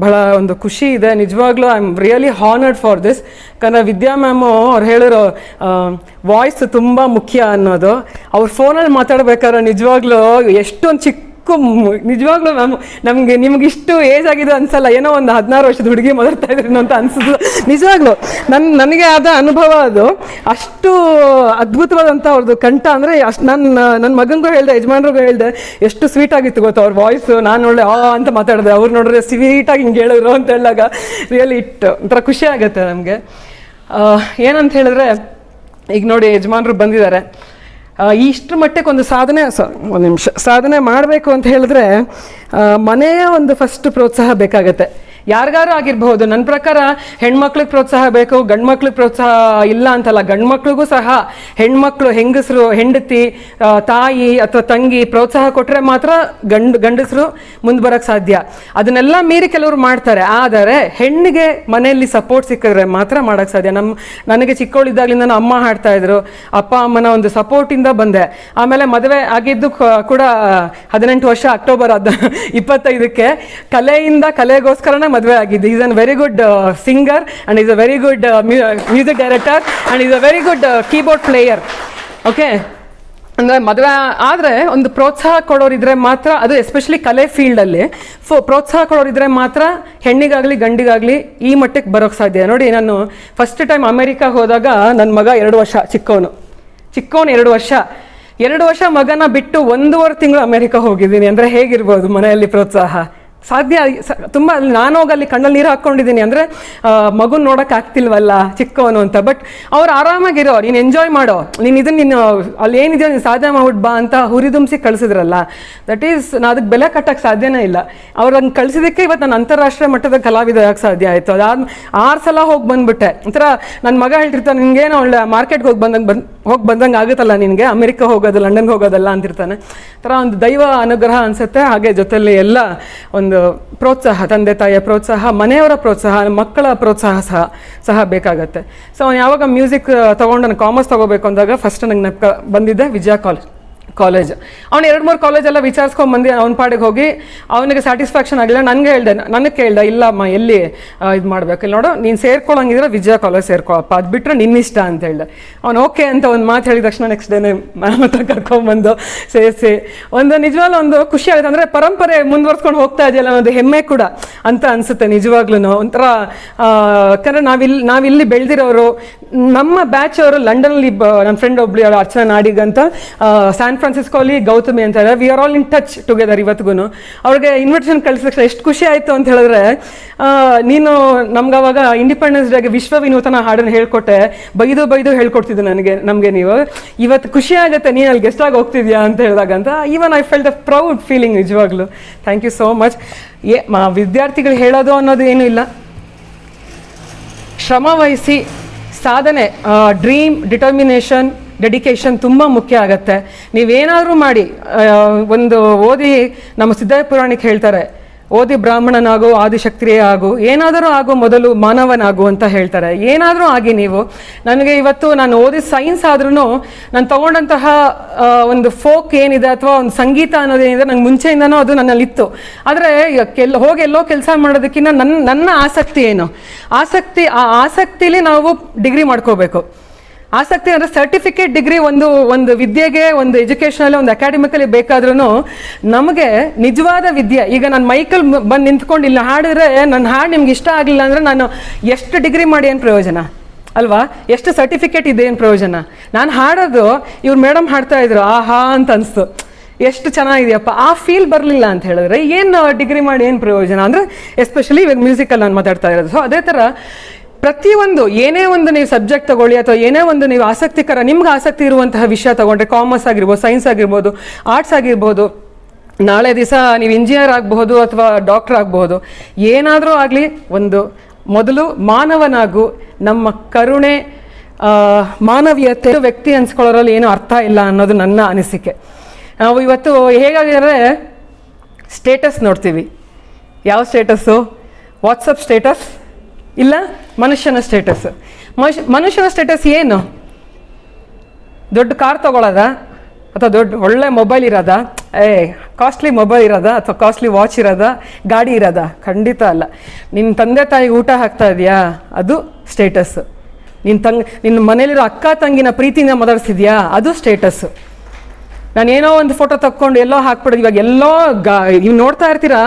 ಬಹಳ ಒಂದು ಖುಷಿ ಇದೆ. ನಿಜವಾಗ್ಲೂ I am really honoured for this. ಯಾಕಂದರೆ ವಿದ್ಯಾ ಮ್ಯಾಮು ಅವ್ರು ಹೇಳಿರೋ ವಾಯ್ಸ್ ತುಂಬ ಮುಖ್ಯ ಅನ್ನೋದು. ಅವ್ರು ಫೋನಲ್ಲಿ ಮಾತಾಡ್ಬೇಕಾದ್ರೆ ನಿಜವಾಗ್ಲೂ ಎಷ್ಟೊಂದು ಚಿಕ್ಕ ನಿಜವಾಗ್ಲೂ ನಿಮ್ಗೆ ಇಷ್ಟು ಏಜ್ ಆಗಿದೆ ಅನ್ಸಲ್ಲ, ಏನೋ ಒಂದು 16 ವರ್ಷದ ಹುಡುಗಿ ಮೊದಲ್ತಾ ಇದ್ರಿ ಅಂತ ಅನ್ಸುದು. ನಿಜವಾಗ್ಲೂ ನನಗೆ ಆದ ಅನುಭವ ಅದು. ಅಷ್ಟು ಅದ್ಭುತವಾದಂಥ ಅವ್ರದ್ದು ಕಂಠ ಅಂದರೆ ಅಷ್ಟು. ನನ್ನ ಮಗನಿಗೂ ಹೇಳಿದೆ, ಯಜಮಾನ್ರಿಗೂ ಹೇಳಿದೆ, ಎಷ್ಟು ಸ್ವೀಟ್ ಆಗಿತ್ತು ಗೊತ್ತು ಅವ್ರ ವಾಯ್ಸು. ನಾನು ಒಳ್ಳೆ ಅಂತ ಮಾತಾಡಿದೆ, ಅವ್ರು ನೋಡಿದ್ರೆ ಸ್ವೀಟಾಗಿ ಹಿಂಗೆ ಹೇಳಿದ್ರು ಅಂತ ಹೇಳಿದಾಗ ರಿಯಲಿ ಒಂಥರ ಖುಷಿ ಆಗುತ್ತೆ ನಮಗೆ. ಏನಂತ ಹೇಳಿದ್ರೆ, ಈಗ ನೋಡಿ ಯಜಮಾನ್ರು ಬಂದಿದ್ದಾರೆ, ಇಷ್ಟರ ಮಟ್ಟಕ್ಕೆ ಒಂದು ಒಂದು ನಿಮಿಷ ಸಾಧನೆ ಮಾಡಬೇಕು ಅಂತ ಹೇಳಿದ್ರೆ ಮನೆಯ ಒಂದು ಫಸ್ಟ್ ಪ್ರೋತ್ಸಾಹ ಬೇಕಾಗತ್ತೆ. ಯಾರಿಗಾರು ಆಗಿರಬಹುದು. ನನ್ನ ಪ್ರಕಾರ ಹೆಣ್ಮಕ್ಳಿಗೆ ಪ್ರೋತ್ಸಾಹ ಬೇಕು, ಗಂಡು ಮಕ್ಳಿಗೆ ಪ್ರೋತ್ಸಾಹ ಇಲ್ಲ ಅಂತಲ್ಲ. ಗಂಡು ಮಕ್ಳಿಗೂ ಸಹ ಹೆಣ್ಮಕ್ಳು, ಹೆಂಗಸರು, ಹೆಂಡತಿ, ತಾಯಿ ಅಥವಾ ತಂಗಿ ಪ್ರೋತ್ಸಾಹ ಕೊಟ್ಟರೆ ಮಾತ್ರ ಗಂಡಸರು ಮುಂದೆ ಬರೋಕ್ಕೆ ಸಾಧ್ಯ. ಅದನ್ನೆಲ್ಲ ಮೀರಿ ಕೆಲವರು ಮಾಡ್ತಾರೆ. ಆದರೆ ಹೆಣ್ಣಿಗೆ ಮನೆಯಲ್ಲಿ ಸಪೋರ್ಟ್ ಸಿಕ್ಕಿದ್ರೆ ಮಾತ್ರ ಮಾಡೋಕ್ಕೆ ಸಾಧ್ಯ. ನನಗೆ ಚಿಕ್ಕವಳಿದ್ದಾಗಲಿಂದ ನನ್ನ ಅಮ್ಮ ಹಾಡ್ತಾ ಇದ್ರು, ಅಪ್ಪ ಅಮ್ಮನ ಒಂದು ಸಪೋರ್ಟಿಂದ ಬಂದೆ. ಆಮೇಲೆ ಮದುವೆ ಆಗಿದ್ದು ಕೂಡ 18 ವರ್ಷ ಅಕ್ಟೋಬರ್ 25ಕ್ಕೆ ಕಲೆಗೋಸ್ಕರನೇ ಮದುವೆ ಆಗಿದ್ದು. Is an very good singer and is a very good music director and is a very good keyboard player. Okay, ಅಂದರೆ ಮದುವೆ ಆದರೆ ಒಂದು ಪ್ರೋತ್ಸಾಹ ಕೊಡೋರಿದ್ರೆ ಮಾತ್ರ, ಅದು ಎಸ್ಪೆಷಲಿ ಕಲೆ ಫೀಲ್ಡಲ್ಲಿ ಪ್ರೋತ್ಸಾಹ ಕೊಡೋರಿದ್ರೆ ಮಾತ್ರ ಹೆಣ್ಣಿಗಾಗಲಿ ಗಂಡಿಗಾಗಲಿ ಈ ಮಟ್ಟಕ್ಕೆ ಬರೋಕ್ಕೆ ಸಾಧ್ಯ. ನೋಡಿ, ನಾನು ಫಸ್ಟ್ ಟೈಮ್ ಅಮೇರಿಕಾಗೆ ಹೋದಾಗ ನನ್ನ ಮಗ 2 ವರ್ಷ ಚಿಕ್ಕವನು 2 ವರ್ಷ ಮಗನ ಬಿಟ್ಟು 1.5 ತಿಂಗಳು ಅಮೇರಿಕಾ ಹೋಗಿದ್ದೀನಿ. ಅಂದರೆ ಹೇಗಿರ್ಬೋದು ಮನೆಯಲ್ಲಿ ಪ್ರೋತ್ಸಾಹ? ಸಾಧ್ಯ ತುಂಬ. ನಾನು ಹೋಗಲ್ಲಿ ಕಣ್ಣಲ್ಲಿ ನೀರು ಹಾಕ್ಕೊಂಡಿದ್ದೀನಿ, ಅಂದರೆ ಮಗುನ ನೋಡೋಕೆ ಆಗ್ತಿಲ್ವಲ್ಲ ಚಿಕ್ಕವನು ಅಂತ. ಬಟ್ ಅವ್ರು ಆರಾಮಾಗಿರೋ, ನೀನು ಎಂಜಾಯ್ ಮಾಡೋ, ನೀನು ಅಲ್ಲಿ ಏನಿದೆಯೋ ನೀನು ಸಾಧನೆ ಮಾಡ್ಬಿಟ್ಟು ಬಾ ಅಂತ ಹುರಿದುಂಬಿಸಿ ಕಳಿಸಿದ್ರಲ್ಲ, ದಟ್ ಈಸ್ ನಾನು ಅದಕ್ಕೆ ಬೆಲೆ ಕಟ್ಟೋಕ್ಕೆ ಸಾಧ್ಯನೇ ಇಲ್ಲ. ಅವ್ರನ್ನ ಕಳಿಸಿದ್ದಕ್ಕೆ ಇವತ್ತು ನಾನು ಅಂತಾರಾಷ್ಟ್ರೀಯ ಮಟ್ಟದ ಕಲಾವಿದ ಆಗಕ್ಕೆ ಸಾಧ್ಯ ಆಯಿತು. ಅದಾದ 6 ಸಲ ಹೋಗಿ ಬಂದುಬಿಟ್ಟೆ. ಒಂಥರ ನನ್ನ ಮಗ ಹೇಳ್ತಿರ್ತಾನೆ, ನಿನಗೇನೋ ಒಳ್ಳೆ ಮಾರ್ಕೆಟ್ಗೆ ಹೋಗಿ ಬಂದಂಗೆ ಆಗುತ್ತಲ್ಲ ನಿನಗೆ, ಅಮೆರಿಕ ಹೋಗೋದು, ಲಂಡನ್ಗೆ ಹೋಗೋದಲ್ಲ ಅಂತಿರ್ತಾನೆ. ಥರ ಒಂದು ದೈವ ಅನುಗ್ರಹ ಅನಿಸುತ್ತೆ. ಹಾಗೆ ಜೊತೆಯಲ್ಲಿ ಎಲ್ಲ ಒಂದು ಪ್ರೋತ್ಸಾಹ, ತಂದೆ ತಾಯಿಯ ಪ್ರೋತ್ಸಾಹ, ಮನೆಯವರ ಪ್ರೋತ್ಸಾಹ, ಮಕ್ಕಳ ಪ್ರೋತ್ಸಾಹ ಸಹ ಬೇಕಾಗತ್ತೆ. ಸೊ ಯಾವಾಗ ಮ್ಯೂಸಿಕ್ ತೊಗೊಂಡು ನಾನು ಕಾಮರ್ಸ್ ತೊಗೋಬೇಕು ಅಂದಾಗ ಫಸ್ಟ್ ನನಗೆ ಬಂದಿದ್ದೆ ವಿಜಯ ಕಾಲೇಜ್. ಅವ್ನು 2-3 ಕಾಲೇಜೆಲ್ಲ ವಿಚಾರಿಸ್ಕೊಂಡ್ಬಂದು ಅವ್ನ ಪಾಡಿಗೆ ಹೋಗಿ ಅವನಿಗೆ ಸ್ಯಾಟಿಸ್ಫ್ಯಾಕ್ಷನ್ ಆಗಿಲ್ಲ. ನನಗೆ ಕೇಳ್ದೆ ಇಲ್ಲಮ್ಮ ಎಲ್ಲಿ ಇದು ಮಾಡಬೇಕು, ಇಲ್ಲಿ ನೋಡು ನೀನು ಸೇರ್ಕೊಳ್ಳೋಂಗಿದ್ರೆ ವಿಜಯ ಕಾಲೇಜ್ ಸೇರ್ಕೊಳಪ್ಪ, ಅದು ಬಿಟ್ಟರೆ ನಿನ್ನಿಷ್ಟ ಅಂತ ಹೇಳ್ದೆ. ಅವ್ನು ಓಕೆ ಅಂತ ಒಂದು ಮಾತು ಹೇಳಿದ ತಕ್ಷಣ ನೆಕ್ಸ್ಟ್ ಡೇನೆ ಮ್ಯಾಮ್ ಹತ್ರ ಕರ್ಕೊಂಡ್ಬಂದು ಸೇರಿಸಿ ಒಂದು ನಿಜವಾಗ್ಲೂ ಒಂದು ಖುಷಿ ಆಗುತ್ತೆ. ಅಂದರೆ ಪರಂಪರೆ ಮುಂದುವರ್ಸ್ಕೊಂಡು ಹೋಗ್ತಾ ಇದೆಯಲ್ಲ ಅನ್ನೋದು ಹೆಮ್ಮೆ ಕೂಡ ಅಂತ ಅನಿಸುತ್ತೆ ನಿಜವಾಗ್ಲೂ. ಒಂಥರ ಯಾಕಂದರೆ ನಾವಿಲ್ಲಿ ಬೆಳೆದಿರೋರು, ನಮ್ಮ ಬ್ಯಾಚ್ ಅವರು ಲಂಡನಲ್ಲಿ ನನ್ನ ಫ್ರೆಂಡ್ ಒಬ್ಳು ಅರ್ಚನಾ ನಾಡಿಗ್ ಅಂತ ಸ್ಯಾನ್ ಫ್ರಾನ್ಸಿಸ್ಕೋಲಿ ಗೌತಮಿ ಅಂತ we are all in touch together ಇವತ್ತಿಗೂ. ಅವ್ರಿಗೆ ಇನ್ವಿಟೇಷನ್ ಕಳಿಸಿದ ತಕ್ಷಣ ಎಷ್ಟು ಖುಷಿ ಆಯಿತು ಅಂತ ಹೇಳಿದ್ರೆ, ನೀನು ನಮ್ಗೆ ಅವಾಗ ಇಂಡಿಪೆಂಡೆನ್ಸ್ ಡೇಗೆ ವಿಶ್ವ ವಿನೂತನ ಹಾಡನ್ನು ಹೇಳ್ಕೊಟ್ಟೆ, ಬೈದು ಹೇಳ್ಕೊಡ್ತಿದ್ದೆ ನಮಗೆ ನೀವು, ಇವತ್ತು ಖುಷಿ ಆಗುತ್ತೆ ನೀನು ಅಲ್ಲಿ ಗೆಸ್ಟ್ ಆಗಿ ಹೋಗ್ತಿದ್ಯಾ ಅಂತ ಹೇಳಿದಾಗ ಅಂತ. Even I felt a proud feeling ನಿಜವಾಗ್ಲೂ. Thank you so much. ವಿದ್ಯಾರ್ಥಿಗಳು ಹೇಳೋದು ಅನ್ನೋದು ಏನೂ ಇಲ್ಲ, ಶ್ರಮ ವಹಿಸಿ ಸಾಧನೆ, ಡ್ರೀಮ್, ಡಿಟರ್ಮಿನೇಷನ್, ಡೆಡಿಕೇಶನ್ ತುಂಬ ಮುಖ್ಯ ಆಗುತ್ತೆ. ನೀವೇನಾದರೂ ಮಾಡಿ, ಒಂದು ಓದಿ ನಮ್ಮ ಸಿದ್ಧಾಯ ಪುರಾಣಿಕ್ ಹೇಳ್ತಾರೆ, ಓದಿ ಬ್ರಾಹ್ಮಣನಾಗು ಆದಿಶಕ್ತಿಯೇ ಆಗು, ಏನಾದರೂ ಆಗು ಮೊದಲು ಮಾನವನಾಗು ಅಂತ ಹೇಳ್ತಾರೆ. ಏನಾದರೂ ಆಗಿ ನೀವು, ನನಗೆ ಇವತ್ತು ನಾನು ಓದಿ ಸೈನ್ಸ್ ಆದ್ರೂ ನಾನು ತೊಗೊಂಡಂತಹ ಒಂದು ಫೋಕ್ ಏನಿದೆ ಅಥವಾ ಒಂದು ಸಂಗೀತ ಅನ್ನೋದೇನಿದೆ ನಂಗೆ ಮುಂಚೆಯಿಂದನೂ ಅದು ನನ್ನಲ್ಲಿತ್ತು. ಆದರೆ ಹೋಗಿ ಎಲ್ಲೋ ಕೆಲಸ ಮಾಡೋದಕ್ಕಿಂತ ನನ್ನ ಆಸಕ್ತಿ ಏನು, ಆ ಆಸಕ್ತಿಲಿ ನಾವು ಡಿಗ್ರಿ ಮಾಡ್ಕೋಬೇಕು. ಆಸಕ್ತಿ ಅಂದರೆ ಸರ್ಟಿಫಿಕೇಟ್ ಡಿಗ್ರಿ ಒಂದು ವಿದ್ಯೆಗೆ, ಒಂದು ಎಜುಕೇಷನಲ್ಲಿ, ಒಂದು ಅಕಾಡೆಮಿಕಲಿ ಬೇಕಾದ್ರೂ ನಮಗೆ ನಿಜವಾದ ವಿದ್ಯೆ. ಈಗ ನಾನು ಮೈಕಲ್ ಬಂದು ನಿಂತ್ಕೊಂಡು ಇಲ್ಲಿ ಹಾಡಿದ್ರೆ ನನ್ನ ಹಾಡು ನಿಮ್ಗೆ ಇಷ್ಟ ಆಗಲಿಲ್ಲ ಅಂದರೆ ನಾನು ಎಷ್ಟು ಡಿಗ್ರಿ ಮಾಡಿ ಏನು ಪ್ರಯೋಜನ ಅಲ್ವಾ, ಎಷ್ಟು ಸರ್ಟಿಫಿಕೇಟ್ ಇದೆ ಏನು ಪ್ರಯೋಜನ. ನಾನು ಹಾಡೋದು ಇವ್ರು ಮೇಡಮ್ ಹಾಡ್ತಾ ಇದ್ರು ಆಹಾ ಅಂತ ಅನಿಸ್ತು, ಎಷ್ಟು ಚೆನ್ನಾಗಿದೆಯಪ್ಪ, ಆ ಫೀಲ್ ಬರಲಿಲ್ಲ ಅಂತ ಹೇಳಿದ್ರೆ ಏನು ಡಿಗ್ರಿ ಮಾಡಿ ಏನು ಪ್ರಯೋಜನ. ಅಂದರೆ ಎಸ್ಪೆಷಲಿ ಇವಾಗ ಮ್ಯೂಸಿಕಲ್ಲಿ ನಾನು ಮಾತಾಡ್ತಾ ಇರೋದು. ಸೊ ಅದೇ ಥರ ಪ್ರತಿಯೊಂದು ಏನೇ ಒಂದು ನೀವು ಸಬ್ಜೆಕ್ಟ್ ತಗೊಳ್ಳಿ ಅಥವಾ ಏನೇ ಒಂದು ನೀವು ನಿಮ್ಗೆ ಆಸಕ್ತಿ ಇರುವಂತಹ ವಿಷಯ ತಗೊಂಡ್ರೆ, ಕಾಮರ್ಸ್ ಆಗಿರ್ಬೋದು, ಸೈನ್ಸ್ ಆಗಿರ್ಬೋದು, ಆರ್ಟ್ಸ್ ಆಗಿರ್ಬೋದು, ನಾಳೆ ದಿವಸ ನೀವು ಇಂಜಿನಿಯರ್ ಆಗಬಹುದು ಅಥವಾ ಡಾಕ್ಟರ್ ಆಗಬಹುದು, ಏನಾದರೂ ಆಗಲಿ ಮೊದಲು ಮಾನವನಾಗು. ನಮ್ಮ ಕರುಣೆ, ಮಾನವೀಯತೆ, ವ್ಯಕ್ತಿ ಅನ್ಸ್ಕೊಳ್ಳೋರಲ್ಲಿ ಏನೂ ಅರ್ಥ ಇಲ್ಲ ಅನ್ನೋದು ನನ್ನ ಅನಿಸಿಕೆ. ನಾವು ಇವತ್ತು ಹೇಗಾಗಿದ್ರೆ ಸ್ಟೇಟಸ್ ನೋಡ್ತೀವಿ. ಯಾವ ಸ್ಟೇಟಸ್ಸು? ವಾಟ್ಸಪ್ ಸ್ಟೇಟಸ್ ಇಲ್ಲ ಮನುಷ್ಯನ ಸ್ಟೇಟಸ್. ಮನುಷ್ಯನ ಸ್ಟೇಟಸ್ ಏನು? ದೊಡ್ಡ ಕಾರ್ ತಗೊಳ್ಳೋದ ಅಥವಾ ಒಳ್ಳೆ ಮೊಬೈಲ್ ಇರೋದಾ? ಕಾಸ್ಟ್ಲಿ ಮೊಬೈಲ್ ಇರೋದಾ ಅಥವಾ ಕಾಸ್ಟ್ಲಿ ವಾಚ್ ಇರೋದಾ? ಗಾಡಿ ಇರೋದಾ? ಖಂಡಿತ ಅಲ್ಲ. ನಿನ್ನ ತಂದೆ ತಾಯಿಗೆ ಊಟ ಹಾಕ್ತಾ ಇದೆಯಾ? ಅದು ಸ್ಟೇಟಸ್. ನಿನ್ನ ಮನೇಲಿರೋ ಅಕ್ಕ ತಂಗಿನ ಪ್ರೀತಿನ ಮೊದಲಿಸಿದ್ಯಾ? ಅದು ಸ್ಟೇಟಸ್. ನಾನೇನೋ ಒಂದು ಫೋಟೋ ತಕ್ಕೊಂಡು ಎಲ್ಲೋ ಹಾಕ್ಬಿಡೋದು. ಇವಾಗ ಎಲ್ಲೋ ನೀವು ನೋಡ್ತಾ ಇರ್ತೀರಾ,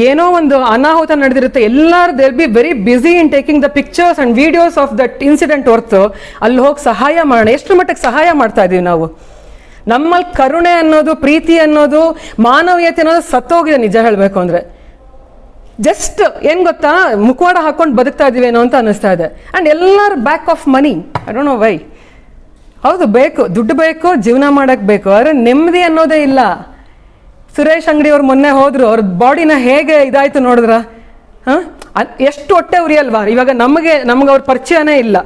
ಏನೋ ಒಂದು ಅನಾಹುತ ನಡೆದಿರುತ್ತೆ, ಎಲ್ಲರೂ there be very busy in taking the pictures and videos of that incident ಹೊರ್ತು ಅಲ್ಲಿ ಹೋಗಿ ಸಹಾಯ ಮಾಡೋಣ. ಎಷ್ಟು ಮಟ್ಟಿಗೆ ಸಹಾಯ ಮಾಡ್ತಾ ಇದ್ದೀವಿ ನಾವು? ನಮ್ಮಲ್ಲಿ ಕರುಣೆ ಅನ್ನೋದು, ಪ್ರೀತಿ ಅನ್ನೋದು, ಮಾನವೀಯತೆ ಅನ್ನೋದು ಸತ್ತೋಗಿದೆ ನಿಜ ಹೇಳಬೇಕು ಅಂದರೆ. ಜಸ್ಟ್ ಏನು ಗೊತ್ತಾ, ಮುಖವಾಡ ಹಾಕ್ಕೊಂಡು ಬದುಕ್ತಾ ಇದ್ದೀವೇನೋ ಅಂತ ಅನ್ನಿಸ್ತಾ ಇದೆ. ಆ್ಯಂಡ್ ಎಲ್ಲರೂ back of money. I don't know why. ಹೌದು, ಬೇಕು, ದುಡ್ಡು ಬೇಕು, ಜೀವನ ಮಾಡೋಕ್ಕೆ ಬೇಕು, ಆದರೆ ನೆಮ್ಮದಿ ಅನ್ನೋದೇ ಇಲ್ಲ. ಸುರೇಶ್ ಅಂಗಡಿ ಅವ್ರು ಮೊನ್ನೆ ಹೋದ್ರು, ಅವ್ರ ಬಾಡಿನ ಹೇಗೆ ಇದಾಯಿತು ನೋಡಿದ್ರ? ಎಷ್ಟು ಹೊಟ್ಟೆ ಉರಿಯಲ್ವಾ? ಇವಾಗ ನಮಗೆ ಅವ್ರ ಪರಿಚಯನೇ ಇಲ್ಲ,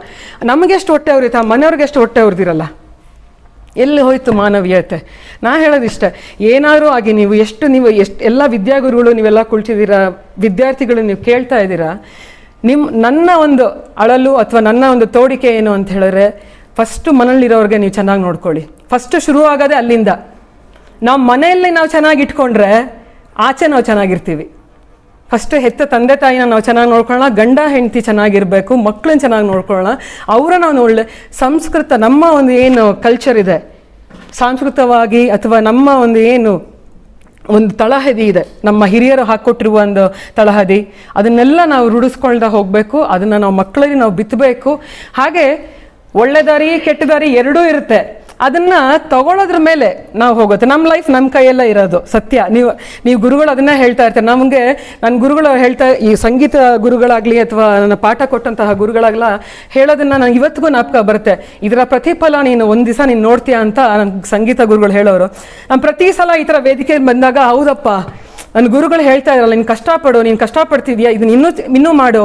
ನಮಗೆಷ್ಟು ಹೊಟ್ಟೆ ಉರಿತಾ, ಮನೆಯವ್ರಿಗೆ ಎಷ್ಟು ಹೊಟ್ಟೆ ಉರಿದಿರಲ್ಲ. ಎಲ್ಲಿ ಹೋಯ್ತು ಮಾನವೀಯತೆ? ನಾ ಹೇಳೋದಿಷ್ಟೇ, ಏನಾದರೂ ಆಗಿ ನೀವು ಎಲ್ಲ ವಿದ್ಯಾಗುರುಗಳು ನೀವೆಲ್ಲ ಕುಳಿತಿದ್ದೀರಾ, ವಿದ್ಯಾರ್ಥಿಗಳು ನೀವು ಕೇಳ್ತಾ ಇದ್ದೀರಾ, ನನ್ನ ಒಂದು ಅಳಲು ಅಥವಾ ನನ್ನ ಒಂದು ತೋಡಿಕೆ ಏನು ಅಂತ ಹೇಳಿದ್ರೆ, ಫಸ್ಟು ಮನೇಲಿರೋರಿಗೆ ನೀವು ಚೆನ್ನಾಗಿ ನೋಡ್ಕೊಳ್ಳಿ. ಫಸ್ಟು ಶುರು ಆಗೋದೇ ಅಲ್ಲಿಂದ. ನಾವು ಮನೆಯಲ್ಲಿ ನಾವು ಚೆನ್ನಾಗಿ ಇಟ್ಕೊಂಡ್ರೆ ಆಚೆ ನಾವು ಚೆನ್ನಾಗಿರ್ತೀವಿ. ಫಸ್ಟ್ ಹೆತ್ತ ತಂದೆ ತಾಯಿನ ನಾವು ಚೆನ್ನಾಗಿ ನೋಡ್ಕೊಳ್ಳೋಣ, ಗಂಡ ಹೆಂಡತಿ ಚೆನ್ನಾಗಿರಬೇಕು, ಮಕ್ಕಳನ್ನ ಚೆನ್ನಾಗಿ ನೋಡ್ಕೊಳ್ಳೋಣ, ಅವರ ನಾವು ಒಳ್ಳೆ ಸಂಸ್ಕೃತ, ನಮ್ಮ ಒಂದು ಏನು ಕಲ್ಚರ್ ಇದೆ ಸಾಂಸ್ಕೃತವಾಗಿ, ಅಥವಾ ನಮ್ಮ ಒಂದು ತಳಹದಿ ಇದೆ, ನಮ್ಮ ಹಿರಿಯರು ಹಾಕ್ಕೊಟ್ಟಿರುವ ಒಂದು ತಳಹದಿ, ಅದನ್ನೆಲ್ಲ ನಾವು ರೂಢಿಸ್ಕೊಳ್ತಾ ಹೋಗಬೇಕು. ಅದನ್ನು ನಾವು ಮಕ್ಕಳಲ್ಲಿ ನಾವು ಬಿತ್ತಬೇಕು. ಹಾಗೆ ಒಳ್ಳೆ ದಾರಿ ಕೆಟ್ಟ ದಾರಿ ಎರಡೂ ಇರುತ್ತೆ. ಅದನ್ನು ತಗೊಳ್ಳೋದ್ರ ಮೇಲೆ ನಾವು ಹೋಗುತ್ತೆ. ನಮ್ಮ ಲೈಫ್ ನಮ್ಮ ಕೈಯೆಲ್ಲ ಇರೋದು ಸತ್ಯ. ನೀವು ಗುರುಗಳು ಅದನ್ನೇ ಹೇಳ್ತಾ ಇರ್ತಾರೆ. ನನ್ನ ಗುರುಗಳು ಈ ಸಂಗೀತ ಗುರುಗಳಾಗಲಿ ಅಥವಾ ನನ್ನ ಪಾಠ ಕೊಟ್ಟಂತಹ ಗುರುಗಳಾಗಲ ಹೇಳೋದನ್ನು ನನಗೆ ಇವತ್ತಿಗೂ ಜ್ಞಾಪಕ ಬರುತ್ತೆ. ಇದರ ಪ್ರತಿಫಲ ನೀನು ಒಂದು ದಿವಸ ನೀನು ನೋಡ್ತೀಯಾ ಅಂತ ನನ್ನ ಸಂಗೀತ ಗುರುಗಳು ಹೇಳೋರು. ನಾನು ಪ್ರತಿ ಸಲ ಈ ಥರ ವೇದಿಕೆ ಬಂದಾಗ, ಹೌದಪ್ಪ ನನ್ನ ಗುರುಗಳು ಹೇಳ್ತಾ ಇರಲ್ಲ, ನೀನು ಕಷ್ಟಪಡು, ನೀನು ಕಷ್ಟಪಡ್ತಿದ್ಯಾ, ಇದನ್ನ ಇನ್ನೂ ಮಾಡು.